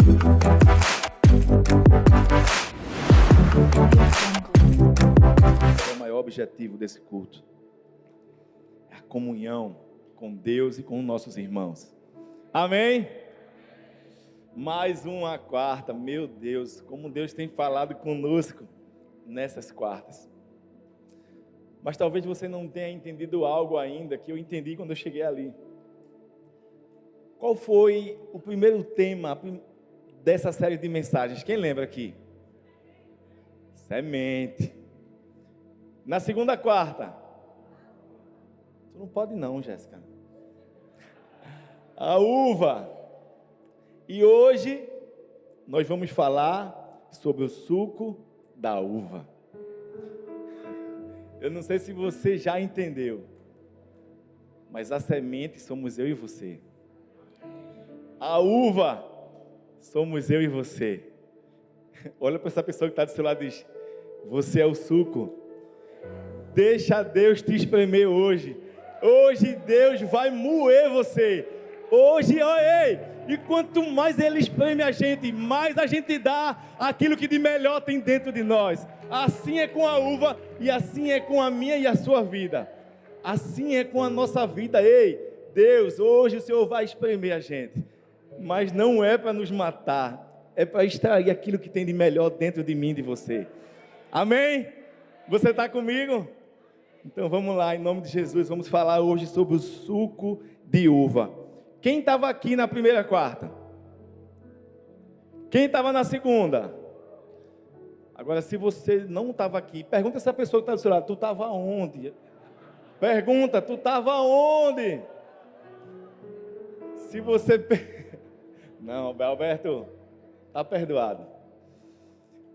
É o maior objetivo desse culto. É a comunhão com Deus e com nossos irmãos. Amém? Mais uma quarta. Meu Deus, como Deus tem falado conosco nessas quartas. Mas talvez você não tenha entendido algo ainda que eu entendi quando eu cheguei ali. Qual foi o primeiro tema dessa série de mensagens? Quem lembra aqui? Semente. Na segunda quarta. Tu não pode não, Jéssica. A uva. E hoje nós vamos falar sobre o suco da uva. Eu não sei se você já entendeu, mas a semente somos eu e você. A uva somos eu e você. Olha para essa pessoa que está do seu lado e diz: você é o suco. Deixa Deus te espremer hoje. Hoje Deus vai moer você. Hoje, ei, e quanto mais Ele espreme a gente, mais a gente dá aquilo que de melhor tem dentro de nós. Assim é com a uva e assim é com a minha e a sua vida. Assim é com a nossa vida. Ei, Deus, hoje o Senhor vai espremer a gente. Mas não é para nos matar, é para extrair aquilo que tem de melhor dentro de mim e de você. Amém? Você está comigo? Então vamos lá, em nome de Jesus, vamos falar hoje sobre o suco de uva. Quem estava aqui na primeira quarta? Quem estava na segunda? Agora, se você não estava aqui, pergunta essa pessoa que está do seu lado: tu estava onde? Pergunta: tu estava onde? Se você... Não, Alberto, está perdoado.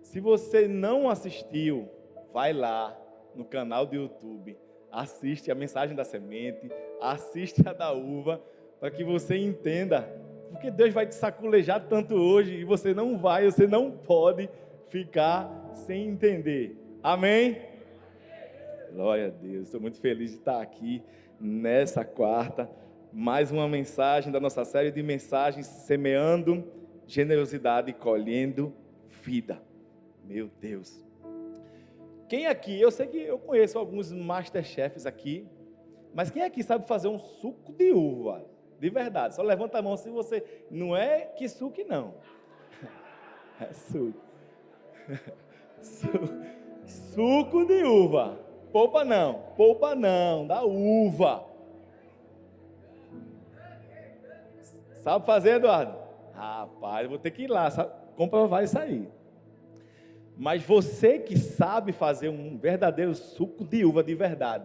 Se você não assistiu, vai lá no canal do YouTube, assiste a mensagem da semente, assiste a da uva, para que você entenda, porque Deus vai te saculejar tanto hoje, e você não pode ficar sem entender. Amém? Glória a Deus, estou muito feliz de estar aqui nessa quarta, mais uma mensagem da nossa série de mensagens, semeando generosidade e colhendo vida. Meu Deus. Quem aqui, eu sei que eu conheço alguns masterchefs aqui, mas quem aqui sabe fazer um suco de uva? De verdade, só levanta a mão se você... Não é que suco não. É suco. Suco de uva. Polpa não, da uva. Sabe fazer, Eduardo? Rapaz, eu vou ter que ir lá, sabe? Comprovar isso aí. Mas você que sabe fazer um verdadeiro suco de uva de verdade,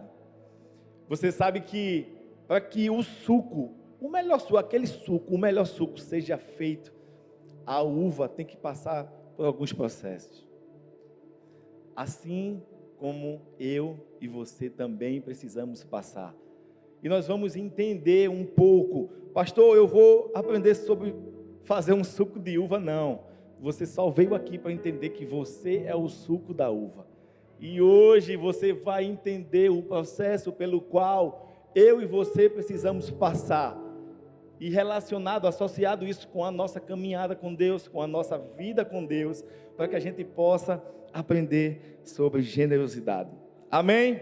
você sabe que para que o suco, o melhor suco seja feito, a uva tem que passar por alguns processos. Assim como eu e você também precisamos passar. E nós vamos entender um pouco. Pastor, eu vou aprender sobre fazer um suco de uva. Não. Você só veio aqui para entender que você é o suco da uva. E hoje você vai entender o processo pelo qual eu e você precisamos passar. E relacionado, associado isso com a nossa caminhada com Deus, com a nossa vida com Deus, para que a gente possa aprender sobre generosidade. Amém?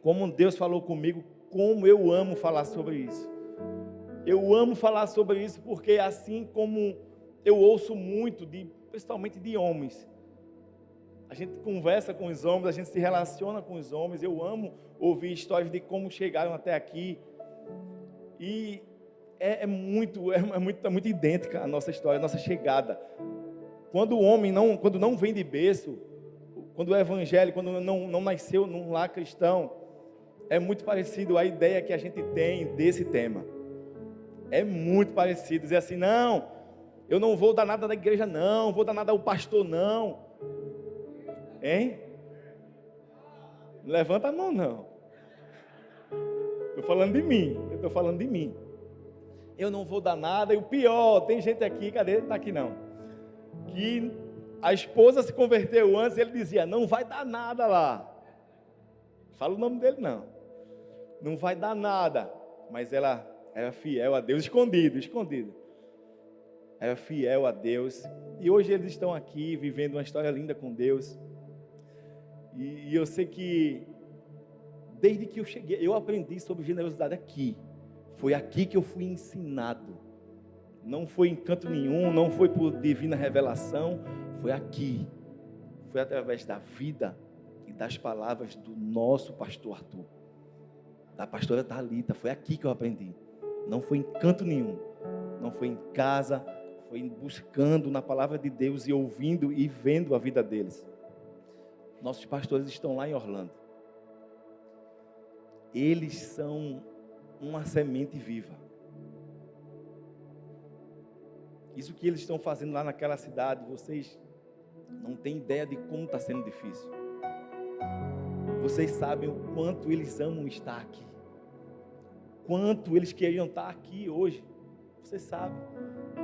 Como Deus falou comigo, como eu amo falar sobre isso. Eu amo falar sobre isso porque assim como eu ouço muito, principalmente de homens, a gente conversa com os homens, a gente se relaciona com os homens, eu amo ouvir histórias de como chegaram até aqui, e é muito idêntica a nossa história, a nossa chegada. Quando o homem quando não vem de berço, quando é evangélico, quando não nasceu num lar cristão, é muito parecido a ideia que a gente tem desse tema. É muito parecido, dizer assim: não, eu não vou dar nada da igreja não vou dar nada ao pastor não. Hein? Levanta a mão não. Estou falando de mim. Eu não vou dar nada, e o pior, tem gente aqui, cadê? Está aqui não. Que a esposa se converteu antes, ele dizia: não vai dar nada lá. Fala o nome dele não. Não vai dar nada. Mas ela era fiel a Deus, escondido. era fiel a Deus. E hoje eles estão aqui vivendo uma história linda com Deus. E eu sei que desde que eu cheguei, eu aprendi sobre generosidade aqui. Foi aqui que eu fui ensinado. Não foi em canto nenhum, não foi por divina revelação, foi aqui. Foi através da vida e das palavras do nosso pastor Arthur, da pastora Thalita. Foi aqui que eu aprendi. Não foi em canto nenhum, não foi em casa, foi buscando na palavra de Deus e ouvindo e vendo a vida deles. Nossos pastores estão lá em Orlando. Eles são uma semente viva. Isso que eles estão fazendo lá naquela cidade, vocês não têm ideia de como está sendo difícil. Vocês sabem o quanto eles amam estar aqui. Quanto eles queriam estar aqui hoje. Vocês sabem.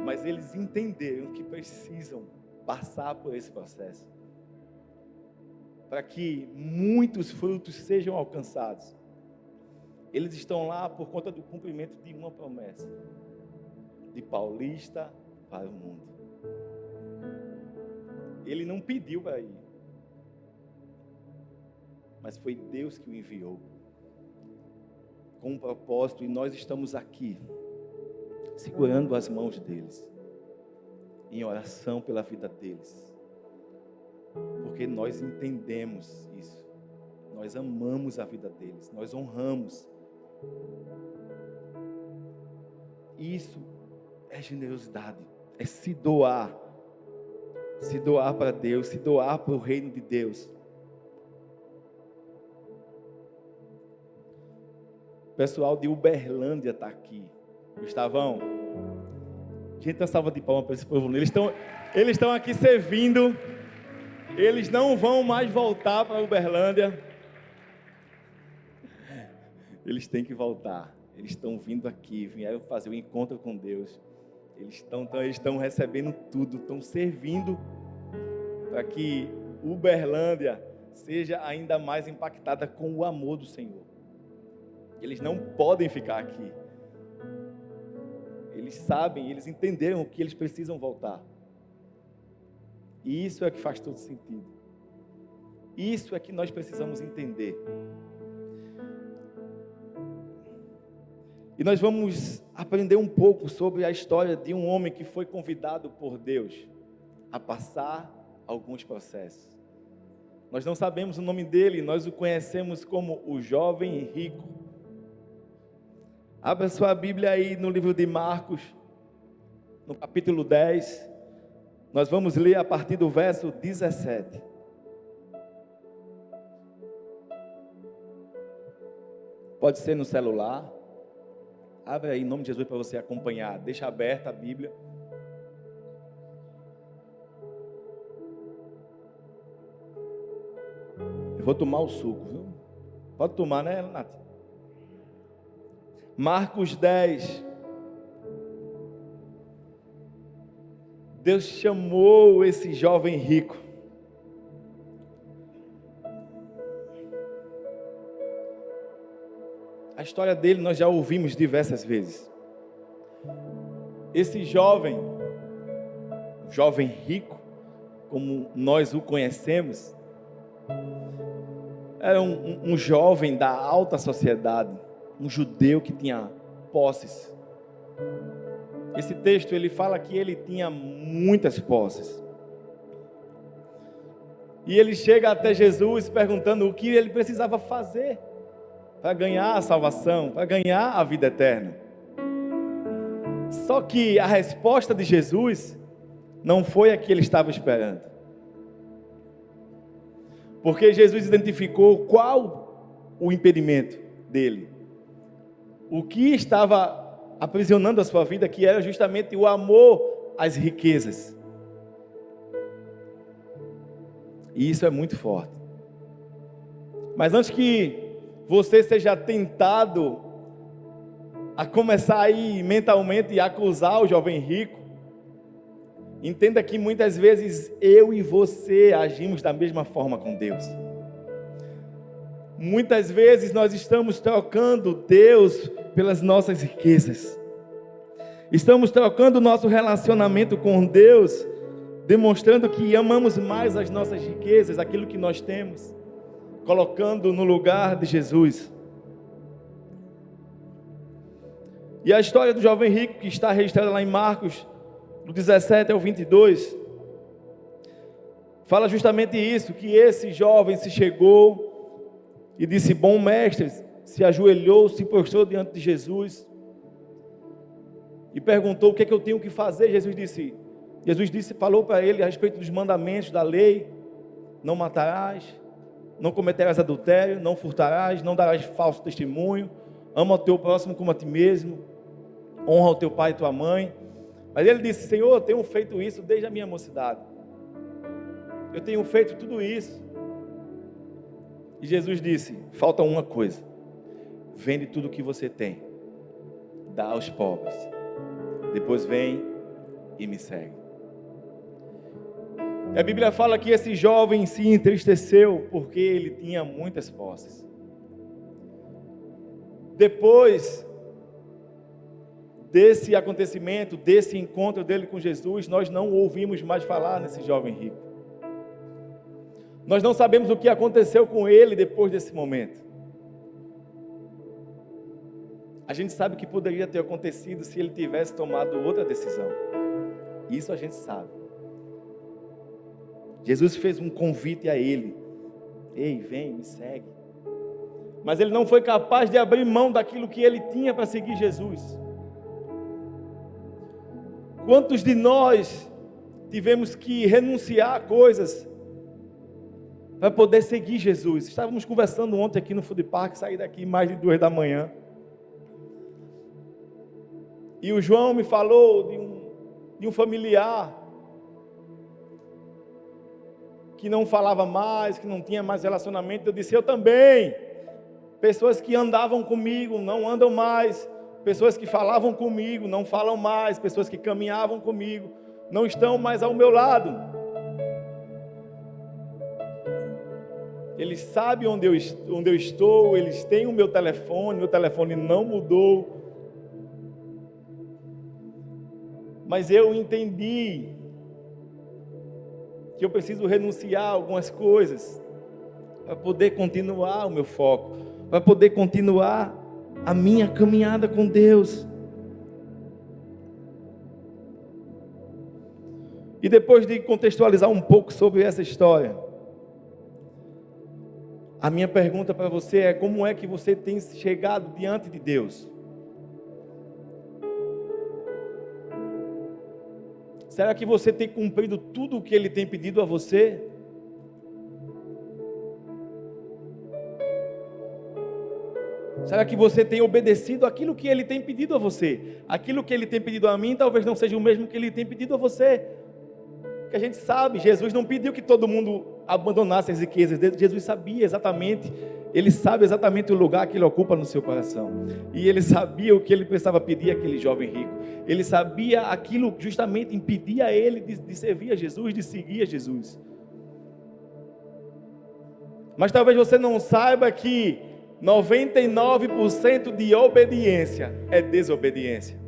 Mas eles entenderam que precisam passar por esse processo. Para que muitos frutos sejam alcançados. Eles estão lá por conta do cumprimento de uma promessa. De Paulista para o mundo. Ele não pediu para ir. Mas foi Deus que o enviou. Com um propósito. E nós estamos aqui. Segurando as mãos deles. Em oração pela vida deles. Porque nós entendemos isso. Nós amamos a vida deles. Nós honramos. Isso é generosidade. É se doar. Se doar para Deus. Se doar para o reino de Deus. O pessoal de Uberlândia está aqui. Gustavão. Gente, uma salva de palmas para esse povo. Eles estão aqui servindo. Eles não vão mais voltar para Uberlândia. Eles têm que voltar. Eles estão vindo aqui, vieram fazer um encontro com Deus. Eles estão recebendo tudo, estão servindo para que Uberlândia seja ainda mais impactada com o amor do Senhor. Eles não podem ficar aqui. Eles sabem, eles entenderam que eles precisam voltar. E isso é que faz todo sentido. Isso é que nós precisamos entender. E nós vamos aprender um pouco sobre a história de um homem que foi convidado por Deus a passar alguns processos. Nós não sabemos o nome dele, nós o conhecemos como o jovem rico. Abra sua Bíblia aí no livro de Marcos, no capítulo 10. Nós vamos ler a partir do verso 17. Pode ser no celular. Abre aí em nome de Jesus para você acompanhar. Deixa aberta a Bíblia. Eu vou tomar o suco, viu? Pode tomar, né, Nath? Marcos 10. Deus chamou esse jovem rico. A história dele nós já ouvimos diversas vezes. Esse jovem rico, como nós o conhecemos, era um jovem da alta sociedade, um judeu que tinha posses. Esse texto ele fala que ele tinha muitas posses. E ele chega até Jesus perguntando o que ele precisava fazer para ganhar a salvação, para ganhar a vida eterna. Só que a resposta de Jesus não foi a que ele estava esperando. Porque Jesus identificou qual o impedimento dele. O que estava aprisionando a sua vida, que era justamente o amor às riquezas. E isso é muito forte. Mas antes que você seja tentado a começar aí mentalmente a acusar o jovem rico, entenda que muitas vezes eu e você agimos da mesma forma com Deus. Muitas vezes nós estamos trocando Deus pelas nossas riquezas. Estamos trocando o nosso relacionamento com Deus, demonstrando que amamos mais as nossas riquezas, aquilo que nós temos, colocando no lugar de Jesus. E a história do jovem rico, que está registrada lá em Marcos, do 17 ao 22, fala justamente isso, que esse jovem se chegou e disse: bom mestre, se ajoelhou, se prostrou diante de Jesus e perguntou: o que é que eu tenho que fazer? Jesus disse, falou para ele a respeito dos mandamentos da lei: não matarás, não cometerás adultério, não furtarás, não darás falso testemunho, ama o teu próximo como a ti mesmo, honra o teu pai e tua mãe. Mas ele disse: Senhor, eu tenho feito isso desde a minha mocidade, eu tenho feito tudo isso. E Jesus disse: falta uma coisa, vende tudo o que você tem, dá aos pobres, depois vem e me segue. A Bíblia fala que esse jovem se entristeceu porque ele tinha muitas posses. Depois desse acontecimento, desse encontro dele com Jesus, nós não ouvimos mais falar nesse jovem rico. Nós não sabemos o que aconteceu com ele depois desse momento. A gente sabe que poderia ter acontecido se ele tivesse tomado outra decisão. Isso a gente sabe. Jesus fez um convite a ele: ei, vem, me segue. Mas ele não foi capaz de abrir mão daquilo que ele tinha para seguir Jesus. Quantos de nós tivemos que renunciar a coisas para poder seguir Jesus? Estávamos conversando ontem aqui no Food Park, saí daqui mais de 2 da manhã. E o João me falou de um familiar que não falava mais, que não tinha mais relacionamento. Eu disse: eu também. Pessoas que andavam comigo não andam mais. Pessoas que falavam comigo não falam mais. Pessoas que caminhavam comigo não estão mais ao meu lado. Eles sabem onde eu estou, eles têm o meu telefone não mudou. Mas eu entendi que eu preciso renunciar a algumas coisas para poder continuar o meu foco, para poder continuar a minha caminhada com Deus. E depois de contextualizar um pouco sobre essa história, a minha pergunta para você é: como é que você tem chegado diante de Deus? Será que você tem cumprido tudo o que Ele tem pedido a você? Será que você tem obedecido aquilo que Ele tem pedido a você? Aquilo que Ele tem pedido a mim talvez não seja o mesmo que Ele tem pedido a você. Porque a gente sabe, Jesus não pediu que todo mundo abandonasse as riquezas dele. Jesus sabia exatamente, Ele sabe exatamente o lugar que Ele ocupa no seu coração. E Ele sabia o que Ele precisava pedir àquele jovem rico. Ele sabia aquilo que justamente impedia ele de servir a Jesus, de seguir a Jesus. Mas talvez você não saiba que 99% de obediência é desobediência.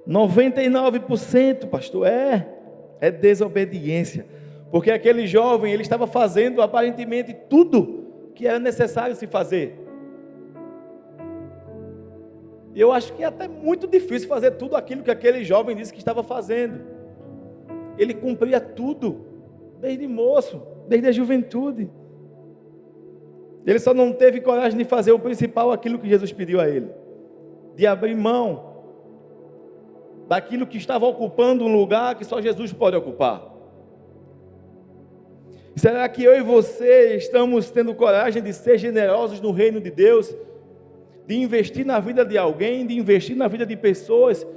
99%, pastor, é desobediência. Porque aquele jovem, ele estava fazendo aparentemente tudo que era necessário se fazer. Eu acho que é até muito difícil fazer tudo aquilo que aquele jovem disse que estava fazendo. Ele cumpria tudo, desde moço, desde a juventude. Ele só não teve coragem de fazer o principal, aquilo que Jesus pediu a ele, de abrir mão daquilo que estava ocupando um lugar que só Jesus pode ocupar. Será que eu e você estamos tendo coragem de ser generosos no reino de Deus, de investir na vida de alguém, de investir na vida de pessoas,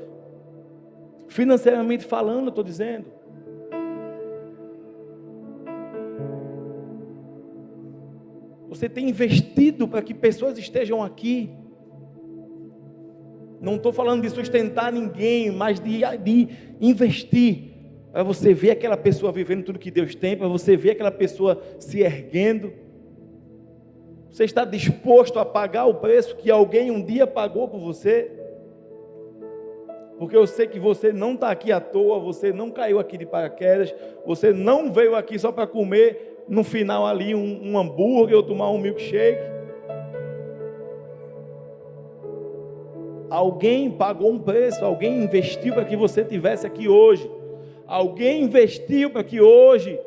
financeiramente falando, eu estou dizendo? Você tem investido para que pessoas estejam aqui? Não estou falando de sustentar ninguém, mas de investir, para você ver aquela pessoa vivendo tudo que Deus tem, para você ver aquela pessoa se erguendo. Você está disposto a pagar o preço que alguém um dia pagou por você? Porque eu sei que você não está aqui à toa, você não caiu aqui de paraquedas, você não veio aqui só para comer no final ali um hambúrguer ou tomar um milkshake. Alguém pagou um preço, alguém investiu para que você estivesse aqui hoje. Alguém investiu para que hoje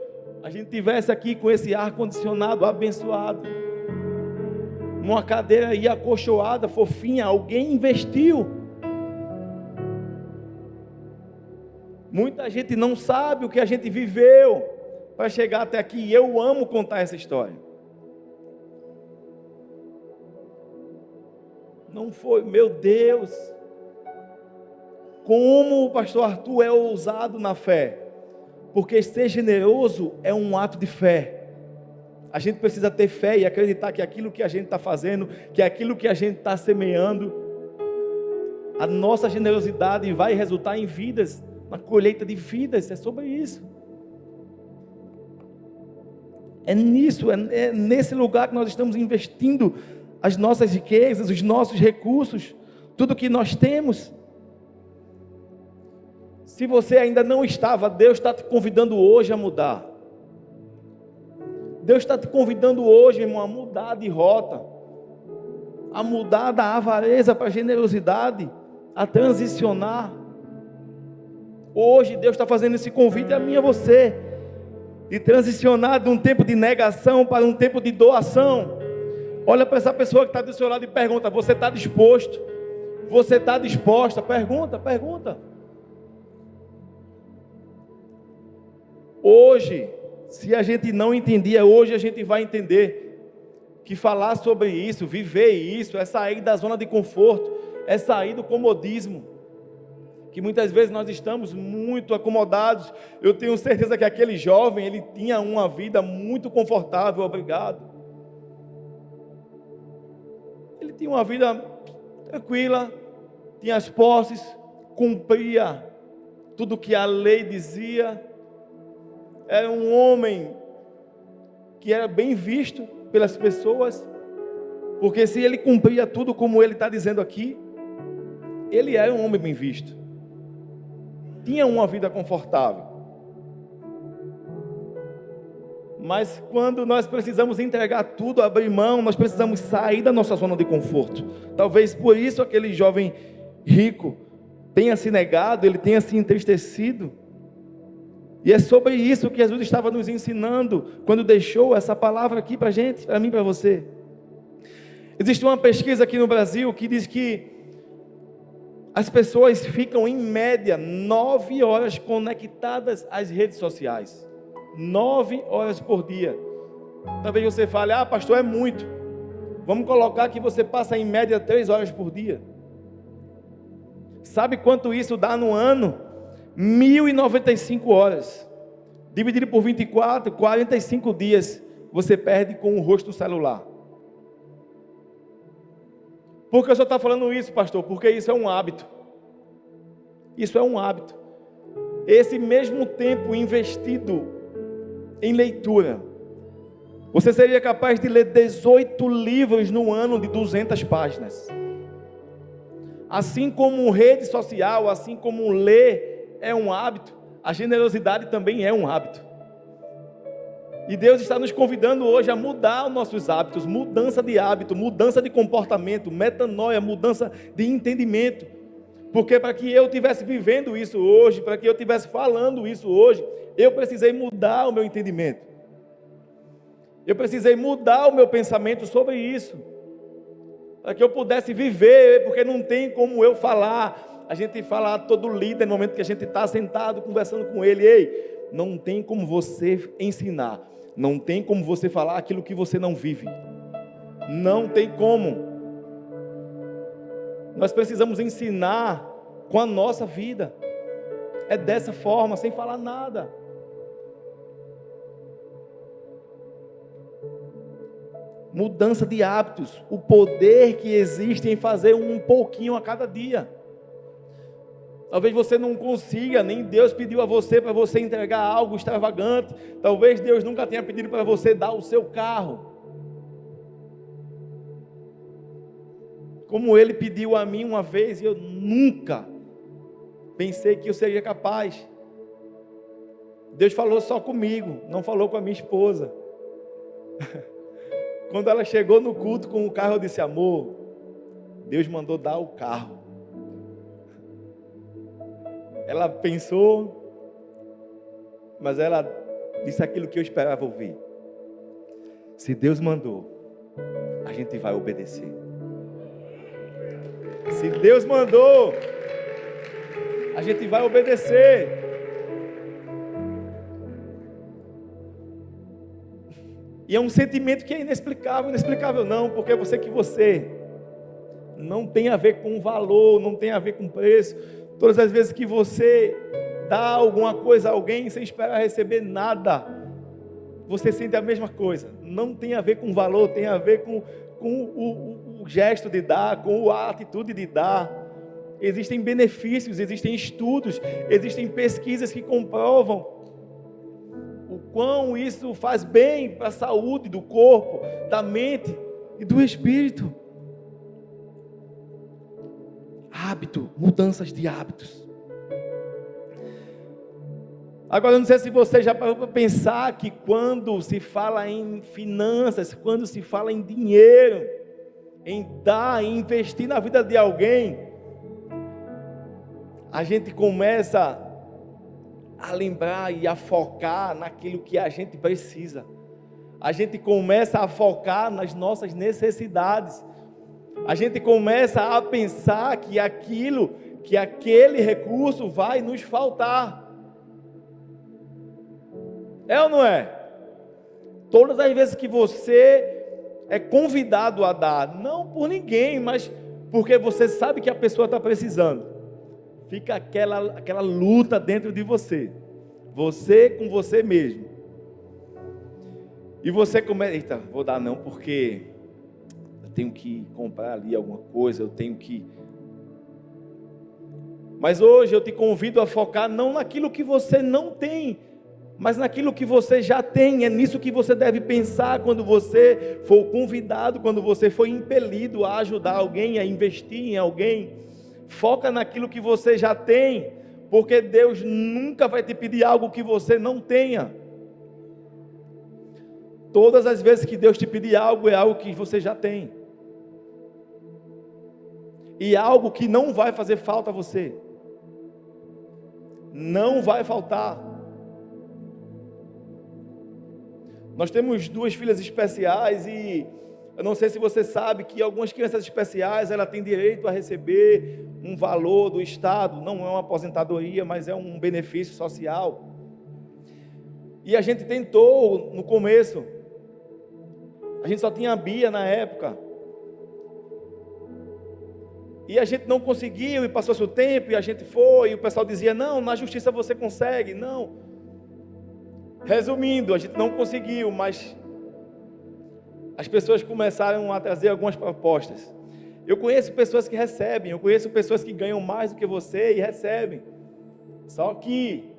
a gente estivesse aqui com esse ar-condicionado abençoado. Uma cadeira aí acolchoada, fofinha, alguém investiu. Muita gente não sabe o que a gente viveu para chegar até aqui. E eu amo contar essa história. Não foi, meu Deus, como o pastor Arthur é ousado na fé. Porque ser generoso é um ato de fé. A gente precisa ter fé e acreditar que aquilo que a gente está fazendo, que aquilo que a gente está semeando, a nossa generosidade vai resultar em vidas, na colheita de vidas. É sobre isso. É nisso, é nesse lugar que nós estamos investindo as nossas riquezas, os nossos recursos, tudo que nós temos. Se você ainda não estava, Deus está te convidando hoje a mudar. Deus está te convidando hoje, meu irmão, a mudar de rota, a mudar da avareza para a generosidade, a transicionar. Hoje Deus está fazendo esse convite a mim e a você, de transicionar de um tempo de negação para um tempo de doação. Olha para essa pessoa que está do seu lado e pergunta: você está disposto? Você está disposta? Pergunta. Hoje, se a gente não entendia, hoje a gente vai entender que falar sobre isso, viver isso, é sair da zona de conforto, é sair do comodismo. Que muitas vezes nós estamos muito acomodados. Eu tenho certeza que aquele jovem, ele tinha uma vida muito confortável, obrigado. Ele tinha uma vida tranquila, tinha as posses, cumpria tudo que a lei dizia. Era um homem que era bem visto pelas pessoas, porque se ele cumpria tudo como ele está dizendo aqui, ele era um homem bem visto. Tinha uma vida confortável. Mas quando nós precisamos entregar tudo, abrir mão, nós precisamos sair da nossa zona de conforto. Talvez por isso aquele jovem rico tenha se negado, ele tenha se entristecido. E é sobre isso que Jesus estava nos ensinando quando deixou essa palavra aqui para a gente, para mim e para você. Existe uma pesquisa aqui no Brasil que diz que as pessoas ficam em média 9 horas conectadas às redes sociais. 9 horas por dia. Talvez você fale: ah, pastor, é muito. Vamos colocar que você passa em média 3 horas por dia. Sabe quanto isso dá no ano? 1.095 horas. Dividido por 24, 45 dias você perde com o rosto do celular. Por que o senhor está falando isso, pastor? Porque isso é um hábito. Isso é um hábito. Esse mesmo tempo investido em leitura, você seria capaz de ler 18 livros no ano de 200 páginas. Assim como rede social, assim como ler é um hábito, a generosidade também é um hábito. E Deus está nos convidando hoje a mudar os nossos hábitos, mudança de hábito, mudança de comportamento, metanoia, mudança de entendimento. Porque para que eu estivesse vivendo isso hoje, para que eu estivesse falando isso hoje, eu precisei mudar o meu entendimento. Eu precisei mudar o meu pensamento sobre isso. Para que eu pudesse viver, porque não tem como eu falar. A gente fala todo líder no momento que a gente está sentado conversando com ele: ei, não tem como você ensinar, não tem como você falar aquilo que você não vive. Não tem como. Nós precisamos ensinar com a nossa vida. É dessa forma, sem falar nada. Mudança de hábitos, o poder que existe em fazer um pouquinho a cada dia. Talvez você não consiga, nem Deus pediu a você para você entregar algo extravagante. Talvez Deus nunca tenha pedido para você dar o seu carro. como Ele pediu a mim uma vez, e eu nunca pensei que eu seria capaz. Deus falou só comigo, não falou com a minha esposa. Quando ela chegou no culto com o carro, eu disse: amor, Deus mandou dar o carro. Ela pensou, mas ela disse aquilo que eu esperava ouvir. Se Deus mandou, a gente vai obedecer. Se Deus mandou, a gente vai obedecer. E é um sentimento que é inexplicável. Inexplicável não, porque eu sei que você não tem a ver com valor, não tem a ver com preço. Todas as vezes que você dá alguma coisa a alguém sem esperar receber nada, você sente a mesma coisa. Não tem a ver com valor, tem a ver com o gesto de dar, com a atitude de dar. Existem benefícios, existem estudos, existem pesquisas que comprovam o quão isso faz bem para a saúde do corpo, da mente e do espírito. Hábito, mudanças de hábitos. Agora, eu não sei se você já parou para pensar que quando se fala em finanças, quando se fala em dinheiro, em dar, em investir na vida de alguém, a gente começa a lembrar e a focar naquilo que a gente precisa. A gente começa a focar nas nossas necessidades. A gente começa a pensar que aquele recurso vai nos faltar. É ou não é? Todas as vezes que você é convidado a dar, não por ninguém, mas porque você sabe que a pessoa está precisando, fica aquela luta dentro de você com você mesmo. E você começa: eita, vou dar não, porque eu tenho que comprar ali alguma coisa, eu tenho que... Mas hoje eu te convido a focar não naquilo que você não tem, mas naquilo que você já tem. É nisso que você deve pensar quando você for convidado, quando você for impelido a ajudar alguém, a investir em alguém. Foca naquilo que você já tem, porque Deus nunca vai te pedir algo que você não tenha. Todas as vezes que Deus te pedir algo, é algo que você já tem. E algo que não vai fazer falta a você. Não vai faltar. Nós temos 2 filhas especiais e eu não sei se você sabe que algumas crianças especiais, ela tem direito a receber um valor do Estado. Não é uma aposentadoria, mas é um benefício social. E a gente tentou no começo. A gente só tinha a Bia na época. E a gente não conseguiu, e passou-se o tempo, e a gente foi, e o pessoal dizia: não, na justiça você consegue. Não. Resumindo, a gente não conseguiu, mas as pessoas começaram a trazer algumas propostas. Eu conheço pessoas que recebem, eu conheço pessoas que ganham mais do que você e recebem. Só que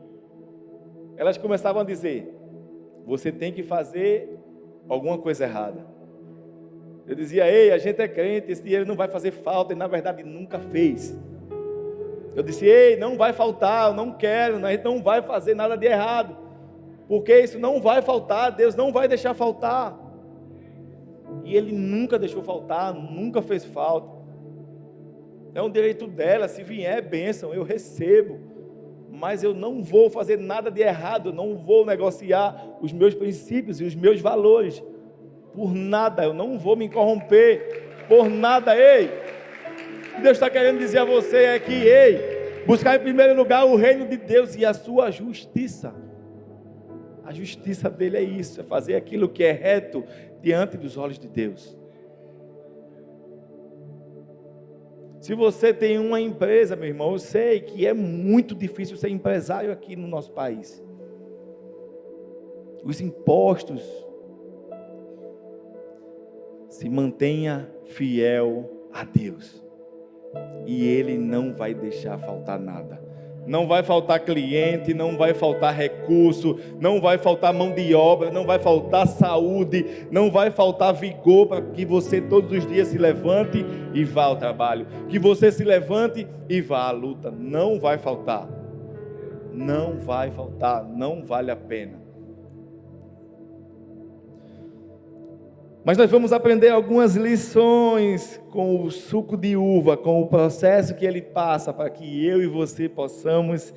elas começavam a dizer: você tem que fazer alguma coisa errada. Eu dizia: ei, a gente é crente, esse dinheiro não vai fazer falta, e na verdade nunca fez. Eu disse: ei, não vai faltar, eu não quero, a gente não vai fazer nada de errado, porque isso não vai faltar, Deus não vai deixar faltar. E Ele nunca deixou faltar, nunca fez falta. É um direito dela, se vier bênção, eu recebo, mas eu não vou fazer nada de errado, eu não vou negociar os meus princípios e os meus valores, por nada, eu não vou me corromper, por nada. Ei, o que Deus está querendo dizer a você é que, ei, buscar em primeiro lugar o reino de Deus e a sua justiça. A justiça dele é isso, é fazer aquilo que é reto diante dos olhos de Deus. Se você tem uma empresa, meu irmão, eu sei que é muito difícil ser empresário aqui no nosso país. Os impostos. Se mantenha fiel a Deus, e Ele não vai deixar faltar nada. Não vai faltar cliente, não vai faltar recurso, não vai faltar mão de obra, não vai faltar saúde, não vai faltar vigor para que você todos os dias se levante e vá ao trabalho. Que você se levante e vá à luta. Não vai faltar. Não vai faltar, não vale a pena. Mas nós vamos aprender algumas lições com o suco de uva, com o processo que ele passa, para que eu e você possamos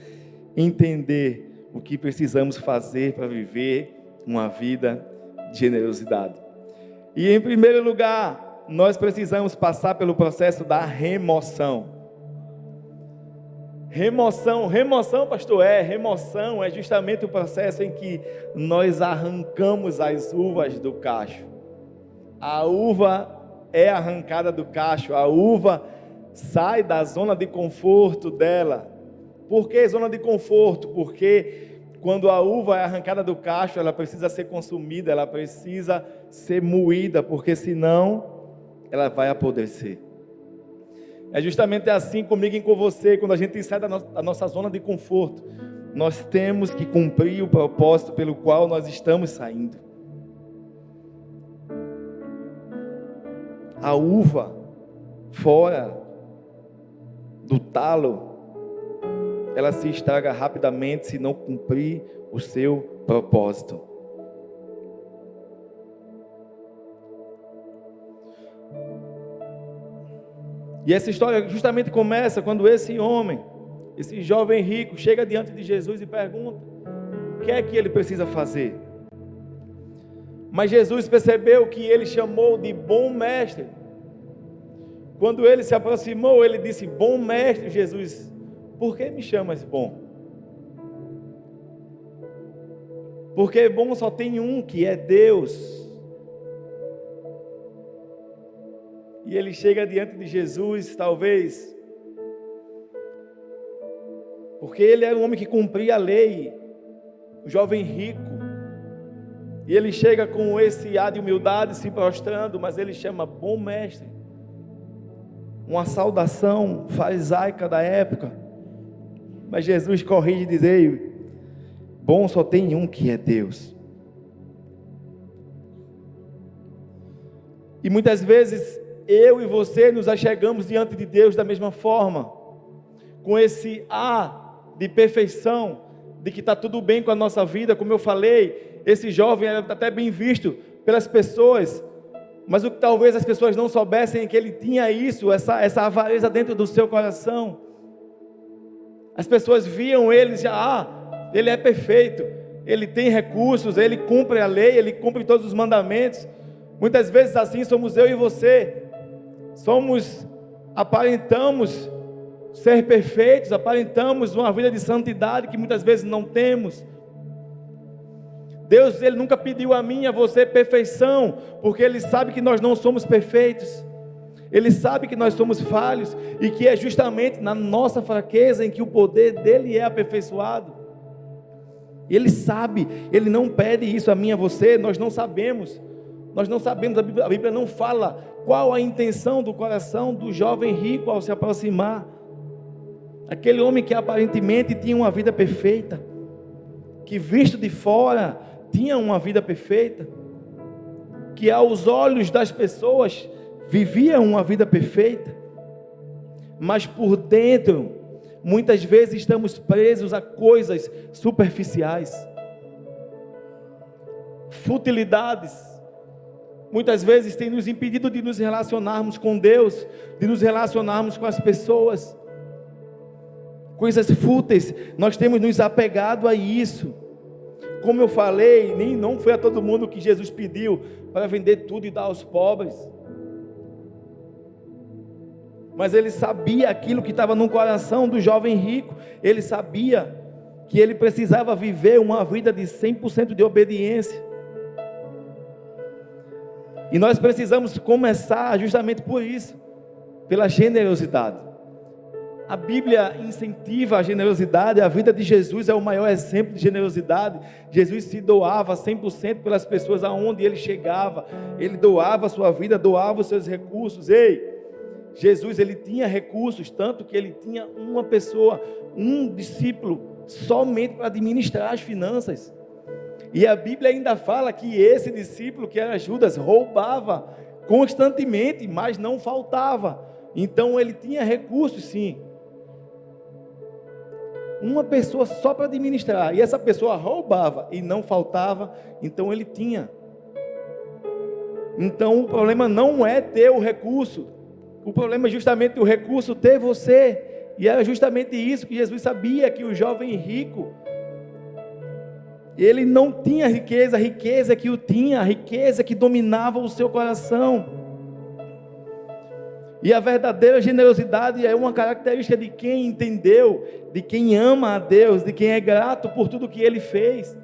entender o que precisamos fazer para viver uma vida de generosidade. E em primeiro lugar, nós precisamos passar pelo processo da remoção. Remoção, pastor, remoção é justamente o processo em que nós arrancamos as uvas do cacho. A uva é arrancada do cacho, a uva sai da zona de conforto dela. Por que zona de conforto? Porque quando a uva é arrancada do cacho, ela precisa ser consumida, ela precisa ser moída, porque senão ela vai apodrecer. É justamente assim comigo e com você, quando a gente sai da nossa zona de conforto, nós temos que cumprir o propósito pelo qual nós estamos saindo. A uva fora do talo, ela se estraga rapidamente se não cumprir o seu propósito. E essa história justamente começa quando esse homem, esse jovem rico, chega diante de Jesus e pergunta: o que é que ele precisa fazer? Mas Jesus percebeu que ele chamou de bom mestre. Quando ele se aproximou, ele disse: bom mestre. Jesus: por que me chamas bom? Porque bom só tem um, que é Deus. E ele chega diante de Jesus, talvez porque ele era um homem que cumpria a lei, um jovem rico. E ele chega com esse ar de humildade, se prostrando, mas ele chama bom mestre. Uma saudação farisaica da época. Mas Jesus corrige e diz: ei, bom só tem um, que é Deus. E muitas vezes eu e você nos achegamos diante de Deus da mesma forma, com esse ar de perfeição, de que está tudo bem com a nossa vida. Como eu falei, esse jovem era até bem visto pelas pessoas, mas o que talvez as pessoas não soubessem é que ele tinha isso, essa avareza dentro do seu coração. As pessoas viam ele e diziam: ele é perfeito, ele tem recursos, ele cumpre a lei, ele cumpre todos os mandamentos. Muitas vezes assim somos eu e você. Aparentamos ser perfeitos, aparentamos uma vida de santidade que muitas vezes não temos. Deus, ele nunca pediu a mim e a você perfeição, porque ele sabe que nós não somos perfeitos. Ele sabe que nós somos falhos, e que é justamente na nossa fraqueza em que o poder dele é aperfeiçoado. Ele sabe, ele não pede isso a mim e a você. Nós não sabemos, a Bíblia não fala qual a intenção do coração do jovem rico ao se aproximar. Aquele homem que aparentemente tinha uma vida perfeita, que visto de fora tinha uma vida perfeita, que aos olhos das pessoas vivia uma vida perfeita, mas por dentro muitas vezes estamos presos a coisas superficiais, futilidades. Muitas vezes tem nos impedido de nos relacionarmos com Deus, de nos relacionarmos com as pessoas. Coisas fúteis, nós temos nos apegado a isso. Como eu falei, não foi a todo mundo que Jesus pediu para vender tudo e dar aos pobres. Mas ele sabia aquilo que estava no coração do jovem rico. Ele sabia que ele precisava viver uma vida de 100% de obediência. E nós precisamos começar justamente por isso, pela generosidade. A Bíblia incentiva a generosidade. A vida de Jesus é o maior exemplo de generosidade. Jesus se doava 100% pelas pessoas aonde ele chegava. Ele doava a sua vida, doava os seus recursos. Ei, Jesus, ele tinha recursos, tanto que ele tinha uma pessoa, um discípulo, somente para administrar as finanças. E a Bíblia ainda fala que esse discípulo, que era Judas, roubava constantemente, mas não faltava. Então ele tinha recursos, sim. Uma pessoa só para administrar, e essa pessoa roubava e não faltava, então ele tinha. Então o problema não é ter o recurso, o problema é justamente o recurso ter você. E era justamente isso que Jesus sabia, que o jovem rico, ele não tinha riqueza, a riqueza que o tinha, a riqueza que dominava o seu coração. E a verdadeira generosidade é uma característica de quem entendeu, de quem ama a Deus, de quem é grato por tudo que Ele fez.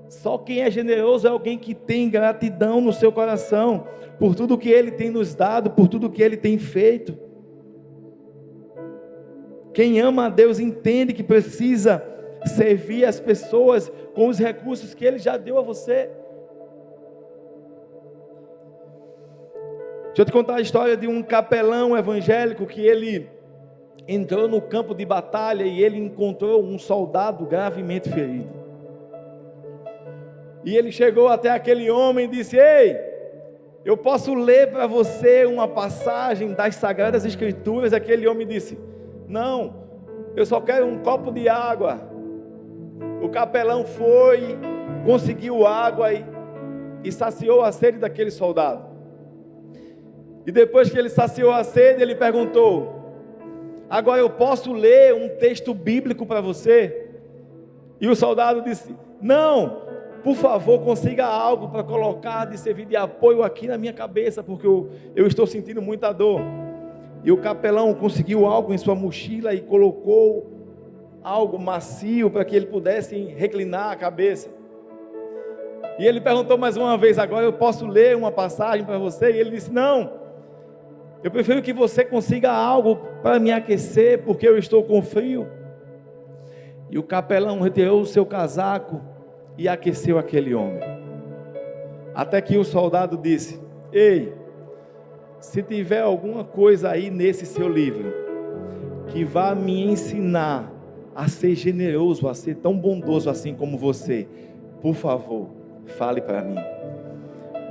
Só quem é generoso é alguém que tem gratidão no seu coração, por tudo que Ele tem nos dado, por tudo que Ele tem feito. Quem ama a Deus entende que precisa servir as pessoas com os recursos que Ele já deu a você. Deixa eu te contar a história de um capelão evangélico que ele entrou no campo de batalha e ele encontrou um soldado gravemente ferido. E ele chegou até aquele homem e disse: ei, eu posso ler para você uma passagem das Sagradas Escrituras? Aquele homem disse: não, eu só quero um copo de água. O capelão foi, conseguiu água e saciou a sede daquele soldado. E depois que ele saciou a sede, ele perguntou: agora eu posso ler um texto bíblico para você? E o soldado disse: não, por favor, consiga algo para colocar de servir de apoio aqui na minha cabeça, porque eu estou sentindo muita dor. E o capelão conseguiu algo em sua mochila e colocou algo macio para que ele pudesse reclinar a cabeça. E ele perguntou mais uma vez: agora eu posso ler uma passagem para você? E ele disse: não, eu prefiro que você consiga algo para me aquecer, porque eu estou com frio. E o capelão retirou o seu casaco e aqueceu aquele homem. Até que o soldado disse: ei, se tiver alguma coisa aí nesse seu livro que vá me ensinar a ser generoso, a ser tão bondoso assim como você, por favor, fale para mim.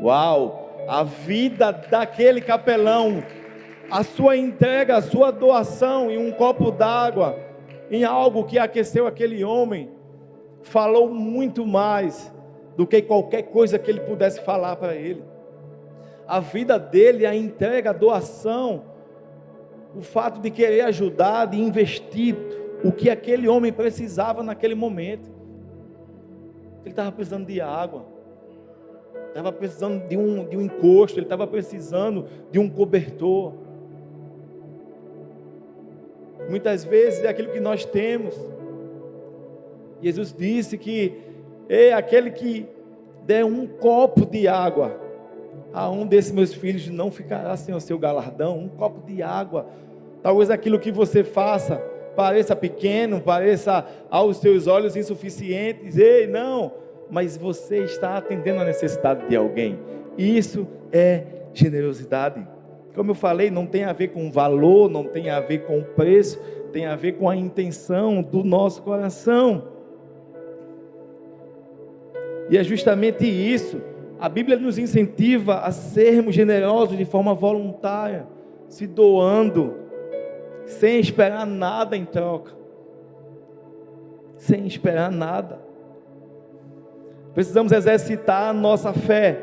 Uau! A vida daquele capelão, a sua entrega, a sua doação em um copo d'água, em algo que aqueceu aquele homem, falou muito mais do que qualquer coisa que ele pudesse falar para ele. A vida dele, a entrega, a doação, o fato de querer ajudar, de investir o que aquele homem precisava naquele momento. Ele estava precisando de água, estava precisando de um encosto, ele estava precisando de um cobertor. Muitas vezes é aquilo que nós temos. Jesus disse que aquele que der um copo de água a um desses meus filhos não ficará sem o seu galardão. Um copo de água. Talvez aquilo que você faça pareça pequeno, pareça aos seus olhos insuficientes. Ei, não, mas você está atendendo a necessidade de alguém. Isso é generosidade. Como eu falei, não tem a ver com valor, não tem a ver com preço, tem a ver com a intenção do nosso coração. E é justamente isso. A Bíblia nos incentiva a sermos generosos de forma voluntária, se doando, sem esperar nada em troca. Sem esperar nada. Precisamos exercitar a nossa fé.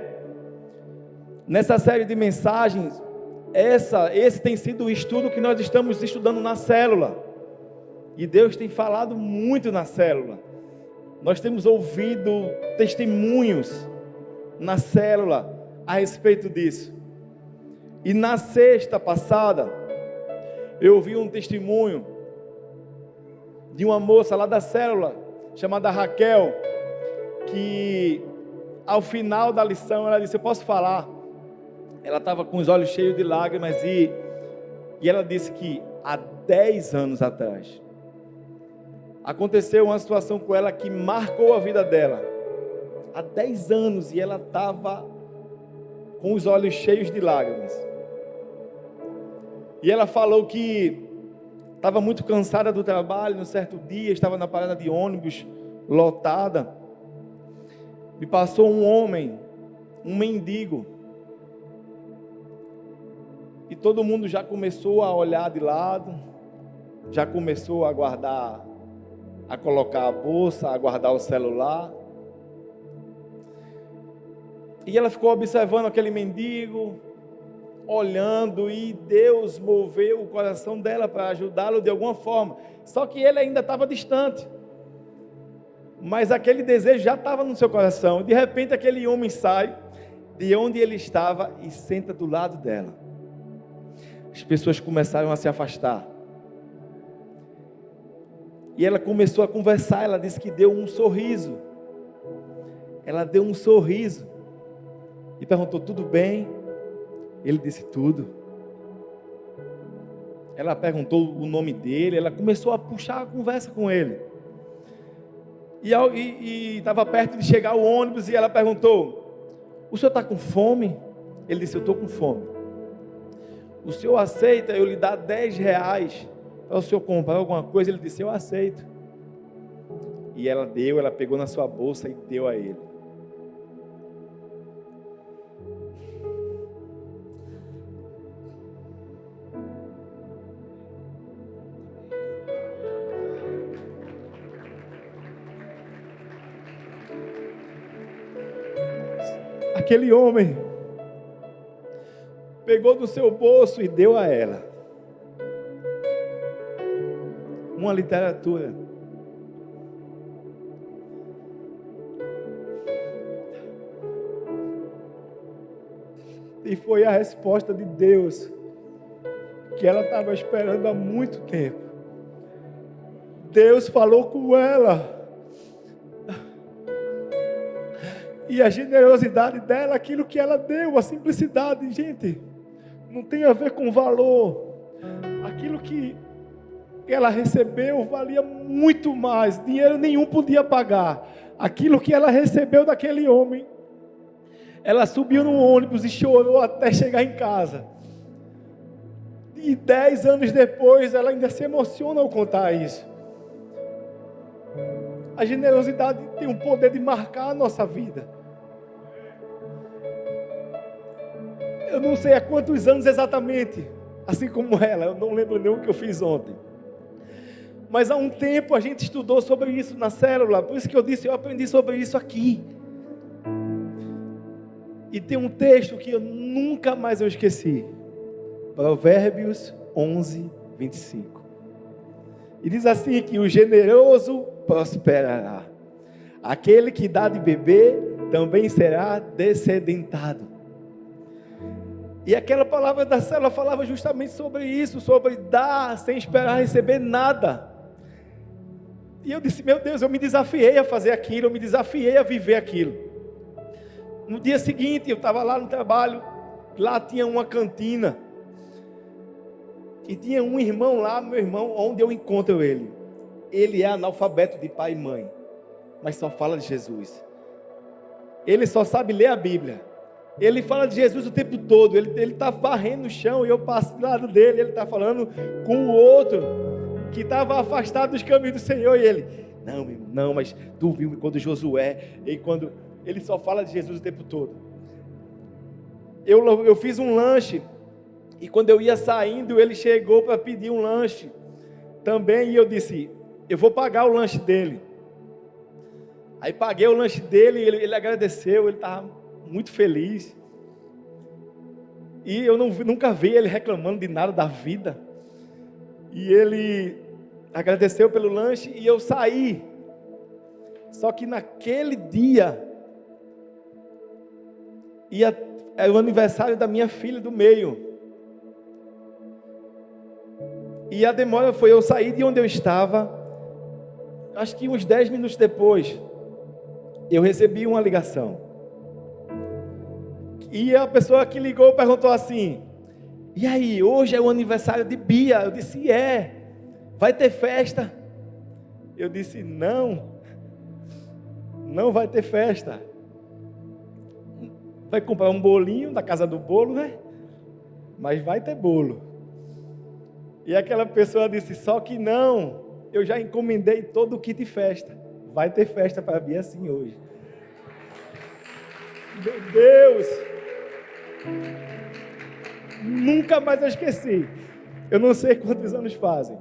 Nessa série de mensagens, esse tem sido o estudo que nós estamos estudando na célula. E Deus tem falado muito na célula. Nós temos ouvido testemunhos na célula a respeito disso. E na sexta passada, eu ouvi um testemunho de uma moça lá da célula, chamada Raquel, que ao final da lição ela disse: eu posso falar? Ela estava com os olhos cheios de lágrimas e ela disse que há 10 anos atrás aconteceu uma situação com ela que marcou a vida dela. Há 10 anos, e ela estava com os olhos cheios de lágrimas. E ela falou que estava muito cansada do trabalho, num certo dia, estava na parada de ônibus, lotada. Me passou um homem, um mendigo. E todo mundo já começou a olhar de lado, já começou a guardar, a colocar a bolsa, a guardar o celular. E ela ficou observando aquele mendigo, olhando, e Deus moveu o coração dela para ajudá-lo de alguma forma. Só que ele ainda estava distante. Mas aquele desejo já estava no seu coração. De repente aquele homem sai de onde ele estava e senta do lado dela. As pessoas começaram a se afastar. E ela começou a conversar. Ela disse que deu um sorriso. Ela deu um sorriso. E perguntou: tudo bem? Ele disse: tudo. Ela perguntou o nome dele. Ela começou a puxar a conversa com ele. E estava perto de chegar o ônibus. E ela perguntou: o senhor está com fome? Ele disse: eu estou com fome. O senhor aceita eu lhe dar 10 reais para o senhor comprar alguma coisa? Ele disse: eu aceito. E ela deu, ela pegou na sua bolsa e deu a ele. Aquele homem pegou do seu bolso e deu a ela uma literatura. E foi a resposta de Deus que ela estava esperando há muito tempo. Deus falou com ela. E a generosidade dela, aquilo que ela deu, a simplicidade, gente, não tem a ver com valor. Aquilo que ela recebeu valia muito mais, dinheiro nenhum podia pagar. Aquilo que ela recebeu daquele homem, ela subiu no ônibus e chorou até chegar em casa. E 10 anos depois, ela ainda se emociona ao contar isso. A generosidade tem o poder de marcar a nossa vida. Eu não sei há quantos anos exatamente, assim como ela, eu não lembro nem o que eu fiz ontem. Mas há um tempo a gente estudou sobre isso na célula, por isso que eu disse, eu aprendi sobre isso aqui. E tem um texto que eu nunca mais eu esqueci. Provérbios 11, 25. E diz assim que o generoso prosperará. Aquele que dá de beber também será descedentado. E aquela palavra da célula falava justamente sobre isso, sobre dar sem esperar receber nada. E eu disse: meu Deus, eu me desafiei a fazer aquilo, eu me desafiei a viver aquilo. No dia seguinte, eu estava lá no trabalho, lá tinha uma cantina. E tinha um irmão lá, meu irmão, onde eu encontro ele. Ele é analfabeto de pai e mãe, mas só fala de Jesus. Ele só sabe ler a Bíblia. Ele fala de Jesus o tempo todo. Ele está varrendo o chão e eu passo do lado dele. Ele está falando com o outro que estava afastado dos caminhos do Senhor. E ele: não, meu irmão, não, mas tu viu quando Josué, e quando ele só fala de Jesus o tempo todo. Eu fiz um lanche. E quando eu ia saindo, ele chegou para pedir um lanche também. E eu disse: eu vou pagar o lanche dele. Aí paguei o lanche dele. Ele agradeceu. Ele estava muito feliz. E eu nunca vi ele reclamando de nada da vida. E ele agradeceu pelo lanche. E eu saí. Só que naquele dia era o aniversário da minha filha do meio. E a demora foi eu sair de onde eu estava. Acho que uns 10 minutos depois, eu recebi uma ligação. E a pessoa que ligou perguntou assim: e aí, hoje é o aniversário de Bia? Eu disse: é. Vai ter festa? Eu disse: não vai ter festa. Vai comprar um bolinho da casa do bolo, né? Mas vai ter bolo. E aquela pessoa disse, só que não, eu já encomendei todo o kit de festa. Vai ter festa para mim assim hoje. Meu Deus! Nunca mais eu esqueci. Eu não sei quantos anos fazem,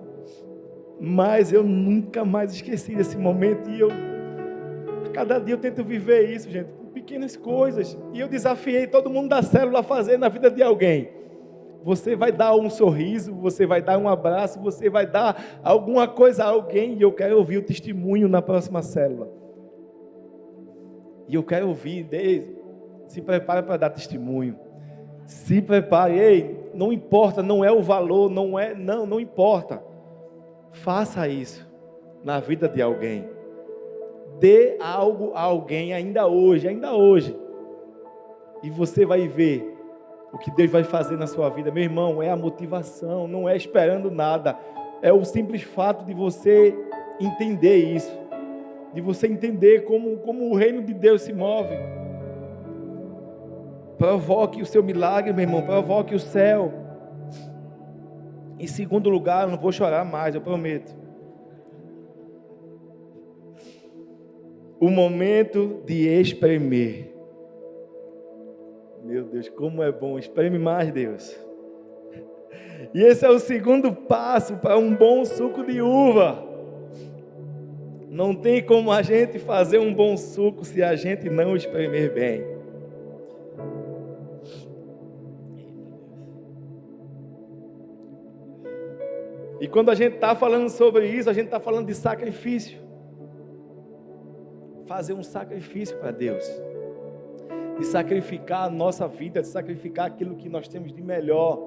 mas eu nunca mais esqueci desse momento. E cada dia eu tento viver isso, gente, com pequenas coisas. E eu desafiei todo mundo da célula a fazer na vida de alguém. Você vai dar um sorriso, você vai dar um abraço, você vai dar alguma coisa a alguém. E eu quero ouvir o testemunho na próxima célula. E eu quero ouvir, se prepare para dar testemunho. Se prepare, ei, não importa, não é o valor, não importa. Faça isso na vida de alguém. Dê algo a alguém ainda hoje. E você vai ver o que Deus vai fazer na sua vida. Meu irmão, é a motivação, não é esperando nada. É o simples fato de você entender isso. De você entender como o reino de Deus se move. Provoque o seu milagre, meu irmão, provoque o céu. Em segundo lugar, eu não vou chorar mais, eu prometo. O momento de espremer. Meu Deus, como é bom, espreme mais, Deus. E esse é o segundo passo para um bom suco de uva. Não tem como a gente fazer um bom suco se a gente não espremer bem. E quando a gente está falando sobre isso, a gente está falando de sacrifício. Fazer um sacrifício para Deus. De sacrificar a nossa vida, de sacrificar aquilo que nós temos de melhor.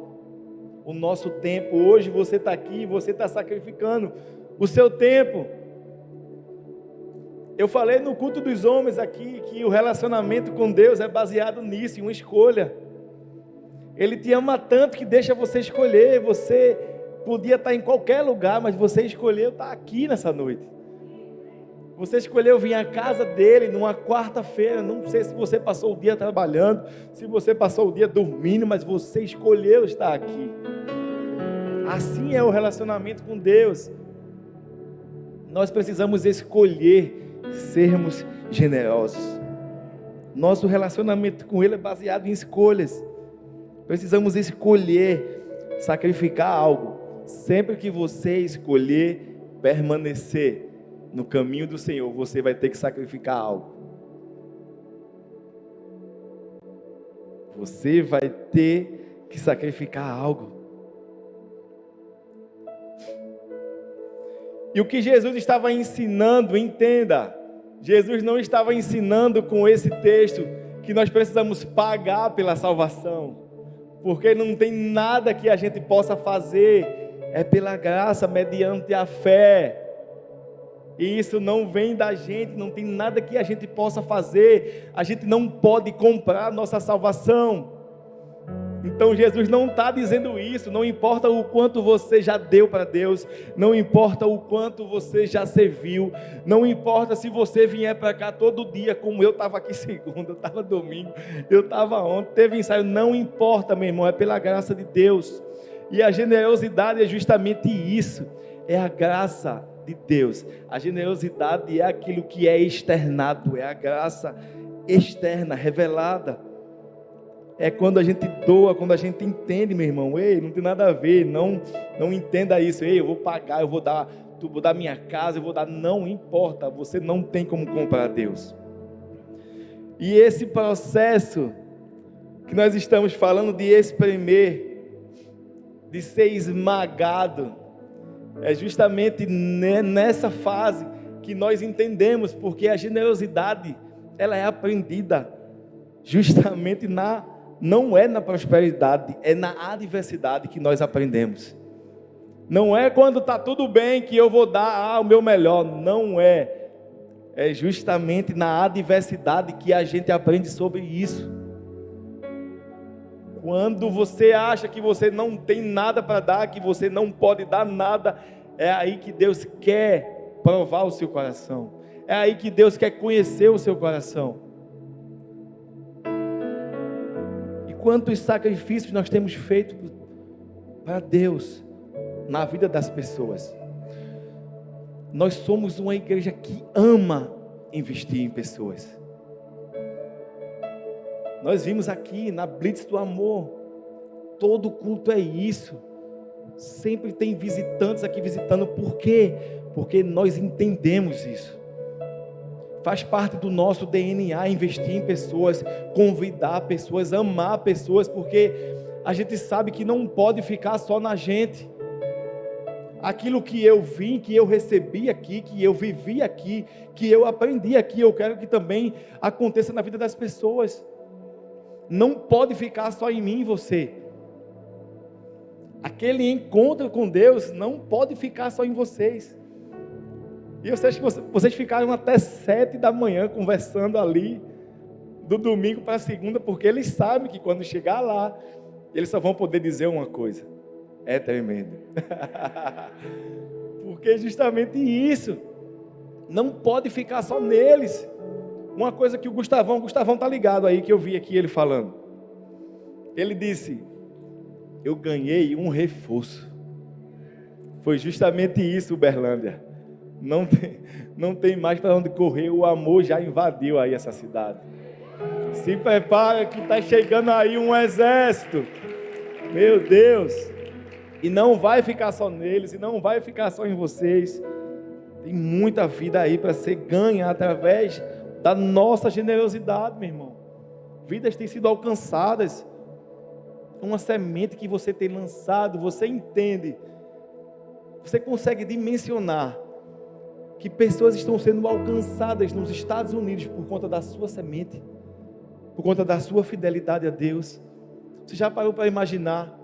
O nosso tempo. Hoje você está aqui, você está sacrificando o seu tempo. Eu falei no culto dos homens aqui que o relacionamento com Deus é baseado nisso, em uma escolha. Ele te ama tanto que deixa você escolher. Você podia estar em qualquer lugar, mas você escolheu estar aqui nessa noite. Você escolheu vir à casa dele numa quarta-feira. Não sei se você passou o dia trabalhando, se você passou o dia dormindo, mas você escolheu estar aqui. Assim é o relacionamento com Deus. Nós precisamos escolher sermos generosos. Nosso relacionamento com Ele é baseado em escolhas. Precisamos escolher sacrificar algo. Sempre que você escolher permanecer no caminho do Senhor, você vai ter que sacrificar algo. Você vai ter que sacrificar algo. E o que Jesus estava ensinando, entenda, Jesus não estava ensinando com esse texto que nós precisamos pagar pela salvação, porque não tem nada que a gente possa fazer, é pela graça, mediante a fé. E isso não vem da gente, não tem nada que a gente possa fazer, a gente não pode comprar nossa salvação. Então Jesus não está dizendo isso. Não importa o quanto você já deu para Deus, não importa o quanto você já serviu, não importa se você vier para cá todo dia, como eu estava aqui segunda, eu estava domingo, eu estava ontem, teve ensaio, não importa, meu irmão, é pela graça de Deus. E a generosidade é justamente isso, é a graça de Deus. A generosidade é aquilo que é externado, é a graça externa, revelada. É quando a gente doa, quando a gente entende, meu irmão, ei, não tem nada a ver, não entenda isso, ei, eu vou pagar, eu vou dar minha casa, eu vou dar, não importa, você não tem como comprar Deus. E esse processo que nós estamos falando de espremer, de ser esmagado, é justamente nessa fase que nós entendemos, porque a generosidade, ela é aprendida justamente não é na prosperidade, é na adversidade que nós aprendemos. Não é quando está tudo bem que eu vou dar o meu melhor, não é. É justamente na adversidade que a gente aprende sobre isso. Quando você acha que você não tem nada para dar, que você não pode dar nada, é aí que Deus quer provar o seu coração. É aí que Deus quer conhecer o seu coração. E quantos sacrifícios nós temos feito para Deus na vida das pessoas. Nós somos uma igreja que ama investir em pessoas. Nós vimos aqui na Blitz do Amor, todo culto é isso. Sempre tem visitantes aqui visitando. Por quê? Porque nós entendemos isso. Faz parte do nosso DNA investir em pessoas, convidar pessoas, amar pessoas, porque a gente sabe que não pode ficar só na gente. Aquilo que eu vim, que eu recebi aqui, que eu vivi aqui, que eu aprendi aqui, eu quero que também aconteça na vida das pessoas. Não pode ficar só em mim e você. Aquele encontro com Deus não pode ficar só em vocês. E eu sei que vocês ficaram até 7 da manhã conversando ali, do domingo para a segunda, porque eles sabem que quando chegar lá, eles só vão poder dizer uma coisa: é tremendo. Porque justamente isso, não pode ficar só neles. Uma coisa que o Gustavão está ligado aí, que eu vi aqui ele falando. Ele disse: eu ganhei um reforço. Foi justamente isso, Uberlândia. Não tem mais para onde correr, o amor já invadiu aí essa cidade. Se prepara que está chegando aí um exército. Meu Deus. E não vai ficar só neles, e não vai ficar só em vocês. Tem muita vida aí para ser ganha através da nossa generosidade, meu irmão. Vidas têm sido alcançadas. Uma semente que você tem lançado, você entende, você consegue dimensionar que pessoas estão sendo alcançadas nos Estados Unidos por conta da sua semente, por conta da sua fidelidade a Deus. Você já parou para imaginar?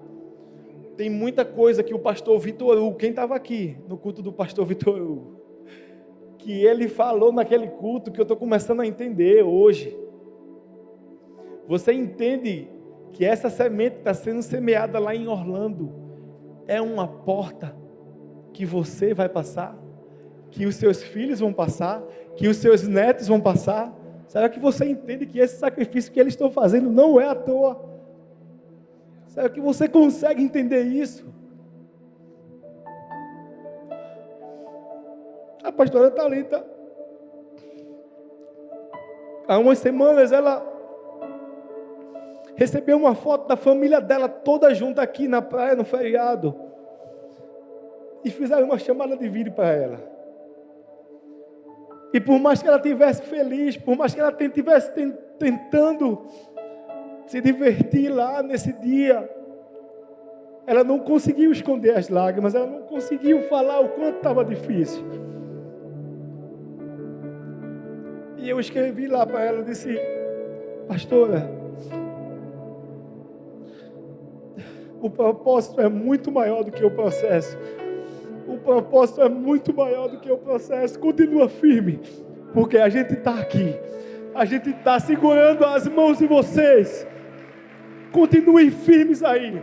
Tem muita coisa que o pastor Vitor Hugo, quem estava aqui no culto do pastor Vitor Hugo, que ele falou naquele culto, que eu estou começando a entender hoje. Você entende que essa semente está sendo semeada lá em Orlando, é uma porta que você vai passar, que os seus filhos vão passar, que os seus netos vão passar. Será que você entende que esse sacrifício que eles estão fazendo não é à toa? Será que você consegue entender isso? A pastora Thalita, há umas semanas, ela recebeu uma foto da família dela toda junta aqui na praia, no feriado. E fizeram uma chamada de vídeo para ela. E por mais que ela estivesse feliz, por mais que ela estivesse tentando se divertir lá nesse dia, ela não conseguiu esconder as lágrimas, ela não conseguiu falar o quanto estava difícil. E eu escrevi lá para ela, disse: pastora, o propósito é muito maior do que o processo. O propósito é muito maior do que o processo. Continua firme, porque a gente está aqui. A gente está segurando as mãos de vocês. Continuem firmes aí.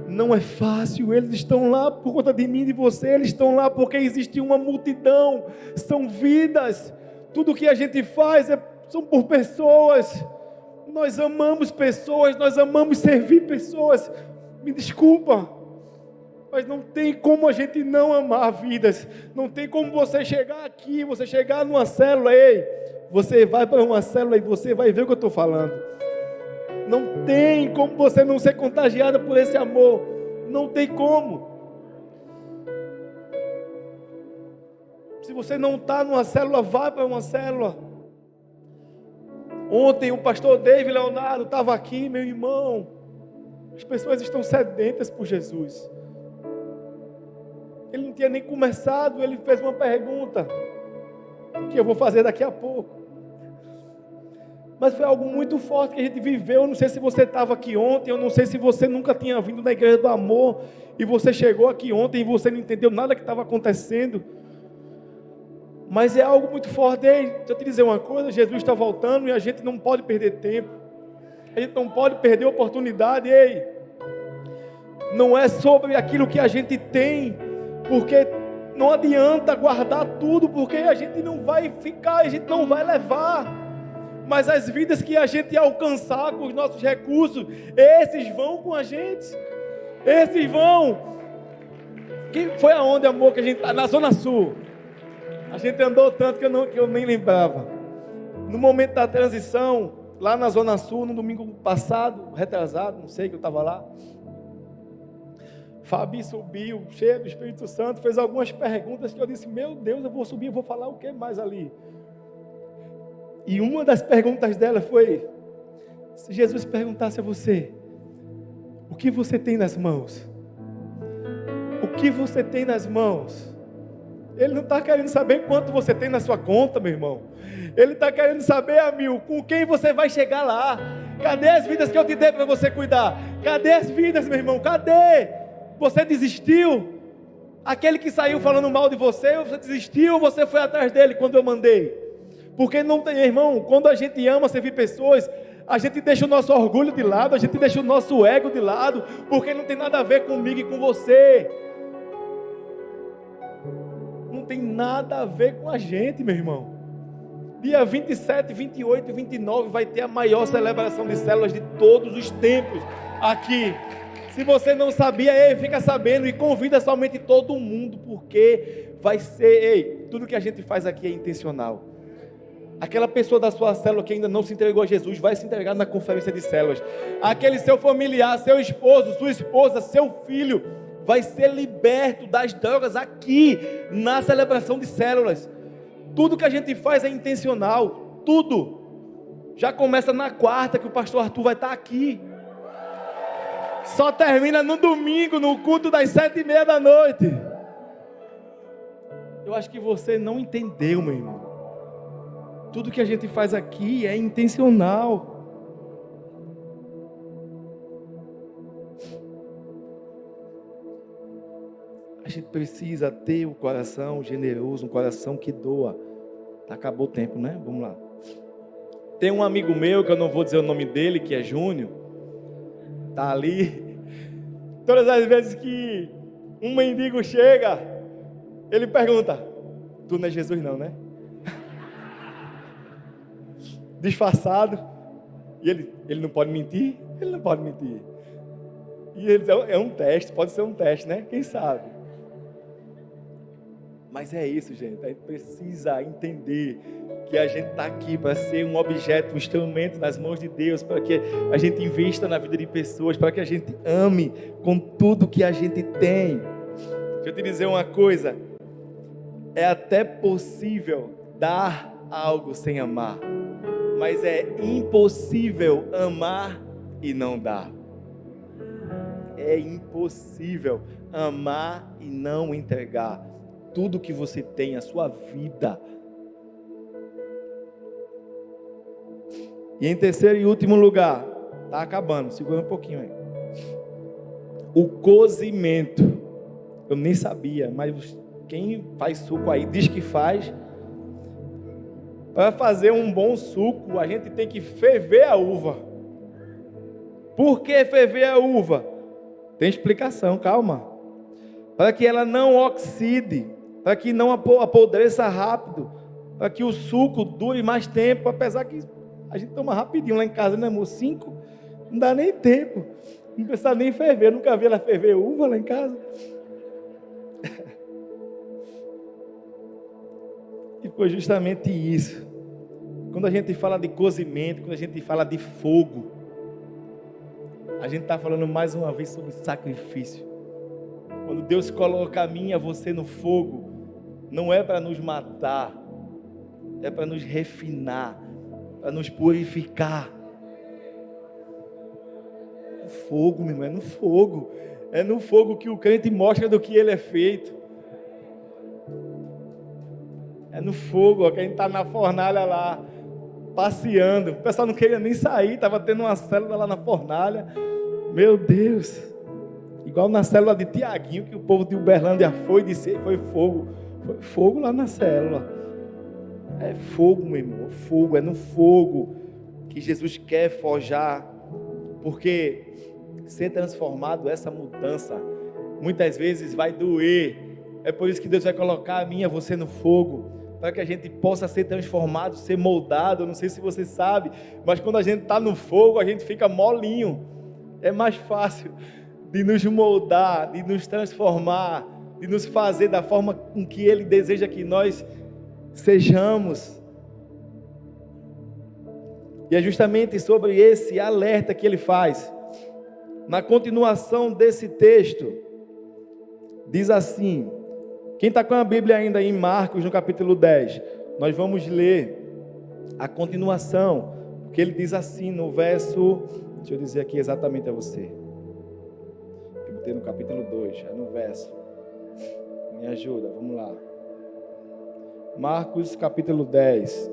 Não é fácil, eles estão lá por conta de mim e de você. Eles estão lá porque existe uma multidão. São vidas. Tudo que a gente faz são por pessoas. Nós amamos pessoas, nós amamos servir pessoas. Me desculpa, mas não tem como a gente não amar vidas. Não tem como você chegar aqui, você chegar numa célula, você vai para uma célula e você vai ver o que eu estou falando. Não tem como você não ser contagiado por esse amor. Não tem como. Se você não está numa célula, vá para uma célula. Ontem o pastor David Leonardo estava aqui, meu irmão. As pessoas estão sedentas por Jesus. Ele não tinha nem começado, ele fez uma pergunta, que eu vou fazer daqui a pouco. Mas foi algo muito forte que a gente viveu. Eu não sei se você estava aqui ontem, eu não sei se você nunca tinha vindo na Igreja do Amor, e você chegou aqui ontem e você não entendeu nada que estava acontecendo. Mas é algo muito forte. Deixa eu te dizer uma coisa, Jesus está voltando e a gente não pode perder tempo. A gente não pode perder a oportunidade. Não é sobre aquilo que a gente tem, porque não adianta guardar tudo, porque a gente não vai ficar, a gente não vai levar. Mas as vidas que a gente alcançar com os nossos recursos, esses vão com a gente. Esses vão. Que foi aonde, amor, que a gente está? Na Zona Sul. A gente andou tanto que eu nem lembrava. No momento da transição, lá na Zona Sul, no domingo passado, retrasado, não sei que eu estava lá. Fabi subiu, cheio do Espírito Santo, fez algumas perguntas que eu disse, meu Deus, eu vou subir, eu vou falar o que mais ali? E uma das perguntas dela foi, se Jesus perguntasse a você, o que você tem nas mãos? O que você tem nas mãos? Ele não está querendo saber quanto você tem na sua conta, meu irmão. Ele está querendo saber, amigo, com quem você vai chegar lá. Cadê as vidas que eu te dei para você cuidar? Cadê as vidas, meu irmão? Cadê? Você desistiu? Aquele que saiu falando mal de você, você desistiu ou você foi atrás dele quando eu mandei? Porque não tem, irmão, quando a gente ama servir pessoas, a gente deixa o nosso orgulho de lado, a gente deixa o nosso ego de lado, porque não tem nada a ver comigo e com você. Não tem nada a ver com a gente, meu irmão. Dia 27, 28 e 29 vai ter a maior celebração de células de todos os tempos aqui. Se você não sabia, fica sabendo e convida somente todo mundo, porque vai ser, tudo que a gente faz aqui é intencional. Aquela pessoa da sua célula que ainda não se entregou a Jesus, vai se entregar na conferência de células. Aquele seu familiar, seu esposo, sua esposa, seu filho, vai ser liberto das drogas aqui, na celebração de células. Tudo que a gente faz é intencional, tudo. Já começa na quarta, que o pastor Arthur vai estar aqui. Só termina no domingo, no culto das 7:30 da noite. Eu acho que você não entendeu, meu irmão. Tudo que a gente faz aqui é intencional. A gente precisa ter um coração generoso, um coração que doa. Acabou o tempo, né? Vamos lá. Tem um amigo meu, que eu não vou dizer o nome dele, que é Júnior. Está ali. Todas as vezes que um mendigo chega, ele pergunta, tu não é Jesus não, né? Disfarçado. E ele não pode mentir? Ele não pode mentir. E ele diz, é um teste, pode ser um teste, né? Quem sabe? Mas é isso, gente. A gente precisa entender que a gente está aqui para ser um objeto, um instrumento nas mãos de Deus, para que a gente invista na vida de pessoas, para que a gente ame com tudo que a gente tem. Deixa eu te dizer uma coisa. É até possível dar algo sem amar, mas é impossível amar e não dar. É impossível amar e não entregar tudo que você tem, a sua vida. E em terceiro e último lugar, está acabando, segura um pouquinho aí. O cozimento. Eu nem sabia, mas quem faz suco aí diz que faz. Para fazer um bom suco, a gente tem que ferver a uva. Por que ferver a uva? Tem explicação, calma. Para que ela não oxide, para que não apodreça rápido, para que o suco dure mais tempo, apesar que a gente toma rapidinho lá em casa, né, amor? 5, não dá nem tempo, não precisa nem ferver. Eu nunca vi ela ferver uva lá em casa. E foi justamente isso. Quando a gente fala de cozimento, quando a gente fala de fogo, a gente está falando mais uma vez sobre sacrifício. Quando Deus coloca a mim e a você no fogo, não é para nos matar, é para nos refinar, para nos purificar. O fogo, meu irmão, é no fogo que o crente mostra do que ele é feito. É no fogo, que a gente está na fornalha lá, passeando. O pessoal não queria nem sair, estava tendo uma célula lá na fornalha. Meu Deus, igual na célula de Tiaguinho, que o povo de Uberlândia foi, disse, foi fogo lá na célula. É fogo, meu irmão, fogo, é no fogo que Jesus quer forjar, porque ser transformado, essa mudança, muitas vezes vai doer. É por isso que Deus vai colocar a mim e a você no fogo, para que a gente possa ser transformado, ser moldado. Eu não sei se você sabe, mas quando a gente está no fogo, a gente fica molinho. É mais fácil. de nos moldar, de nos transformar, de nos fazer da forma com que Ele deseja que nós sejamos. E é justamente sobre esse alerta que Ele faz. Na continuação desse texto, diz assim, quem está com a Bíblia ainda em Marcos, no capítulo 10, nós vamos ler a continuação, porque ele diz assim no verso, deixa eu dizer aqui exatamente a você, eu botei no capítulo 2, é no verso, me ajuda, vamos lá, Marcos capítulo 10,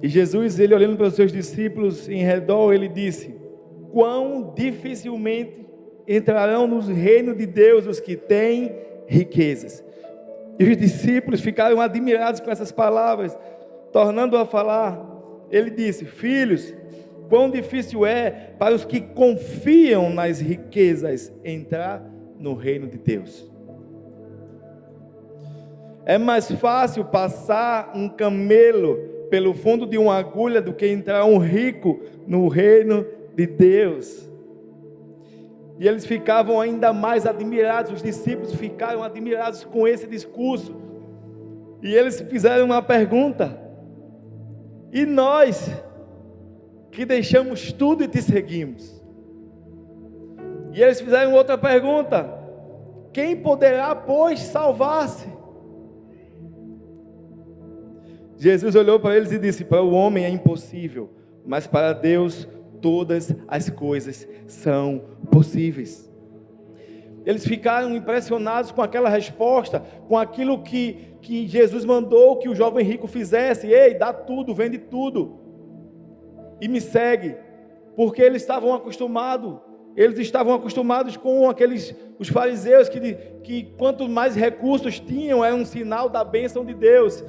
e Jesus, ele olhando para os seus discípulos em redor, ele disse, quão dificilmente entrarão no reino de Deus os que têm riquezas. E os discípulos ficaram admirados com essas palavras, tornando a falar, ele disse, filhos, quão difícil é para os que confiam nas riquezas entrar no reino de Deus. É mais fácil passar um camelo pelo fundo de uma agulha do que entrar um rico no reino de Deus. E eles ficavam ainda mais admirados, os discípulos ficaram admirados com esse discurso. E eles fizeram uma pergunta: e nós, que deixamos tudo e te seguimos? E eles fizeram outra pergunta: quem poderá, pois, salvar-se? Jesus olhou para eles e disse, para o homem é impossível, mas para Deus todas as coisas são possíveis. Eles ficaram impressionados com aquela resposta, com aquilo que Jesus mandou que o jovem rico fizesse. Ei, dá tudo, vende tudo e me segue. Porque eles estavam acostumados com os fariseus que quanto mais recursos tinham, era um sinal da bênção de Deus.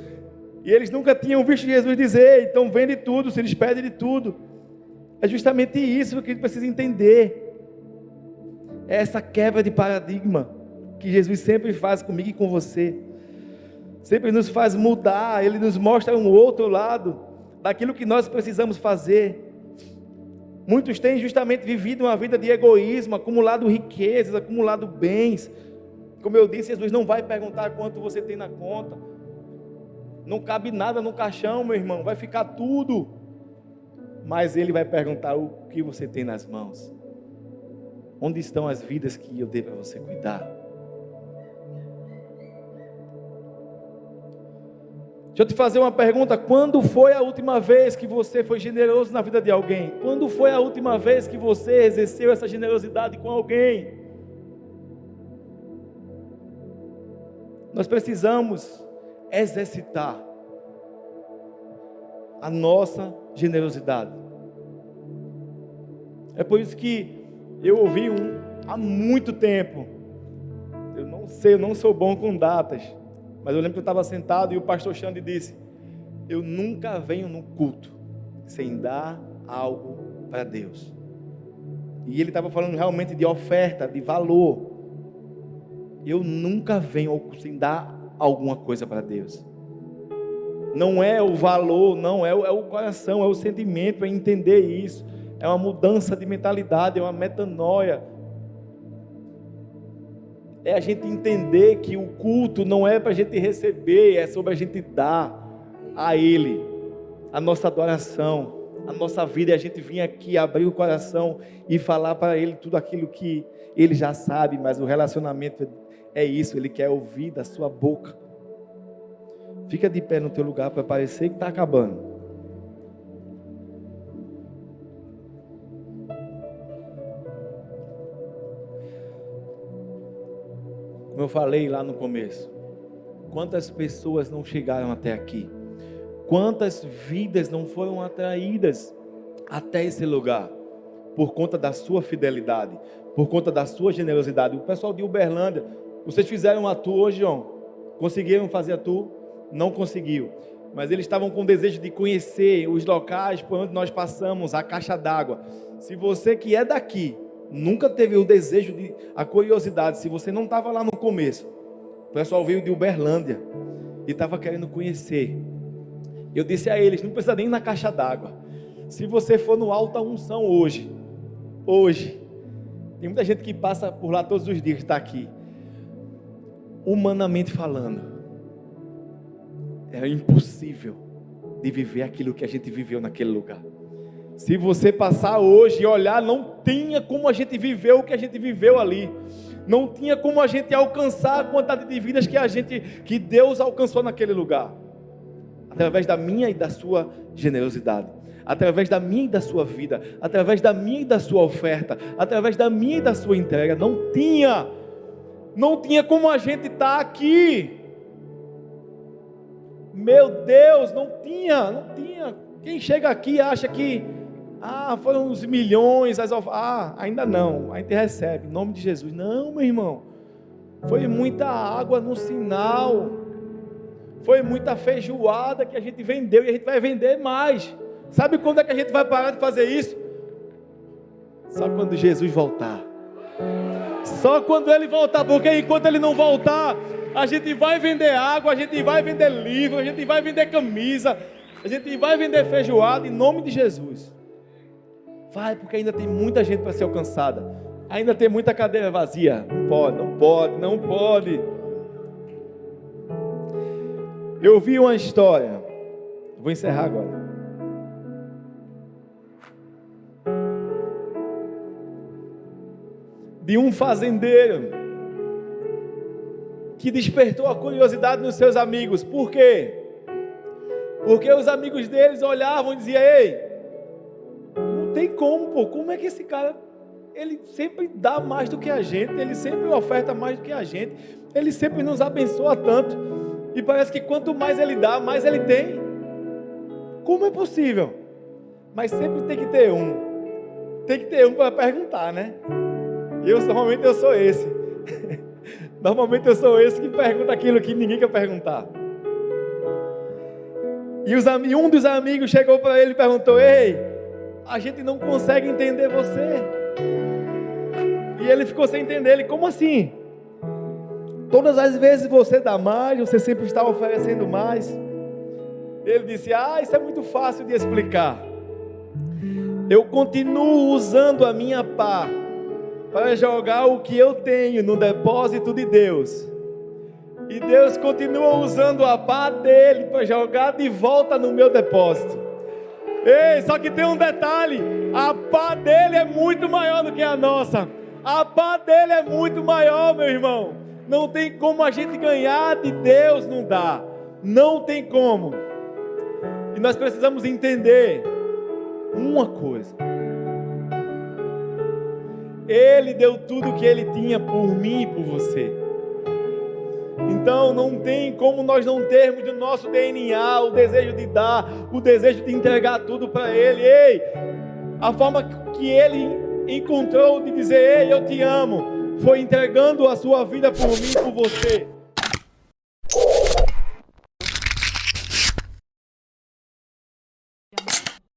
E eles nunca tinham visto Jesus dizer, então vende tudo, se eles pedem de tudo. É justamente isso que a gente precisa entender. É essa quebra de paradigma que Jesus sempre faz comigo e com você. Sempre nos faz mudar, Ele nos mostra um outro lado daquilo que nós precisamos fazer. Muitos têm justamente vivido uma vida de egoísmo, acumulado riquezas, acumulado bens. Como eu disse, Jesus não vai perguntar quanto você tem na conta. Não cabe nada no caixão, meu irmão, vai ficar tudo. Mas Ele vai perguntar o que você tem nas mãos. Onde estão as vidas que eu dei para você cuidar? Deixa eu te fazer uma pergunta. Quando foi a última vez que você foi generoso na vida de alguém? Quando foi a última vez que você exerceu essa generosidade com alguém? Nós precisamos exercitar a nossa generosidade. É por isso que eu ouvi há muito tempo, eu não sei, eu não sou bom com datas, mas eu lembro que eu estava sentado e o pastor Xande disse, eu nunca venho no culto sem dar algo para Deus. E ele estava falando realmente de oferta, de valor. Eu nunca venho sem dar alguma coisa para Deus. Não é o valor, não, é o coração, é o sentimento, é entender isso. É uma mudança de mentalidade, é uma metanoia. É a gente entender que o culto não é para a gente receber, é sobre a gente dar a Ele a nossa adoração, a nossa vida. É a gente vir aqui, abrir o coração e falar para Ele tudo aquilo que Ele já sabe, mas o relacionamento é isso, Ele quer ouvir da sua boca. Fica de pé no teu lugar para parecer que está acabando. Como eu falei lá no começo, quantas pessoas não chegaram até aqui? Quantas vidas não foram atraídas até esse lugar? Por conta da sua fidelidade, por conta da sua generosidade. O pessoal de Uberlândia, vocês fizeram a tour hoje, João? Conseguiram fazer a tour? Não conseguiu, mas eles estavam com desejo de conhecer os locais por onde nós passamos, a caixa d'água. Se você que é daqui, nunca teve o desejo, a curiosidade, se você não estava lá no começo, o pessoal veio de Uberlândia e estava querendo conhecer, Eu disse a eles, não precisa nem ir na caixa d'água. Se você for no Alta Unção hoje, tem muita gente que passa por lá todos os dias que está aqui. Humanamente falando, é impossível de viver aquilo que a gente viveu naquele lugar. Se você passar hoje e olhar, não tinha como a gente viver o que a gente viveu ali. Não tinha como a gente alcançar a quantidade de vidas que Deus alcançou naquele lugar. Através da minha e da sua generosidade, através da minha e da sua vida, através da minha e da sua oferta, através da minha e da sua entrega. Não tinha como a gente estar aqui. Meu Deus, não tinha. Quem chega aqui acha que foram uns milhões, ainda não, a gente recebe, em nome de Jesus. Não, meu irmão, foi muita água no sinal. Foi muita feijoada que a gente vendeu e a gente vai vender mais. Sabe quando é que a gente vai parar de fazer isso? Só quando Jesus voltar. Só quando Ele voltar, porque enquanto Ele não voltar, a gente vai vender água, a gente vai vender livro, a gente vai vender camisa, a gente vai vender feijoada em nome de Jesus. Vai, porque ainda tem muita gente para ser alcançada. Ainda tem muita cadeira vazia. Não pode. Eu vi uma história, vou encerrar agora. De um fazendeiro que despertou a curiosidade nos seus amigos. Por quê? Porque os amigos deles olhavam e diziam: ei, não tem como é que esse cara, ele sempre dá mais do que a gente, ele sempre oferta mais do que a gente, ele sempre nos abençoa tanto. E parece que quanto mais ele dá, mais ele tem. Como é possível? Mas sempre tem que ter um. Tem que ter um para perguntar, né? Normalmente eu sou esse. Normalmente eu sou esse que pergunta aquilo que ninguém quer perguntar. E um dos amigos chegou para ele e perguntou: ei, a gente não consegue entender você. E ele ficou sem entender. Ele: como assim? Todas as vezes você dá mais, você sempre está oferecendo mais. Ele disse: isso é muito fácil de explicar. Eu continuo usando a minha pá para jogar o que eu tenho no depósito de Deus. E Deus continua usando a pá dele para jogar de volta no meu depósito. Ei, só que tem um detalhe: a pá dele é muito maior do que a nossa. A pá dele é muito maior, meu irmão. Não tem como a gente ganhar de Deus, não dá. Não tem como. E nós precisamos entender uma coisa: Ele deu tudo o que Ele tinha por mim e por você. Então não tem como nós não termos do nosso DNA o desejo de dar, o desejo de entregar tudo para Ele. Ei, a forma que Ele encontrou de dizer: ei, eu te amo, foi entregando a sua vida por mim e por você.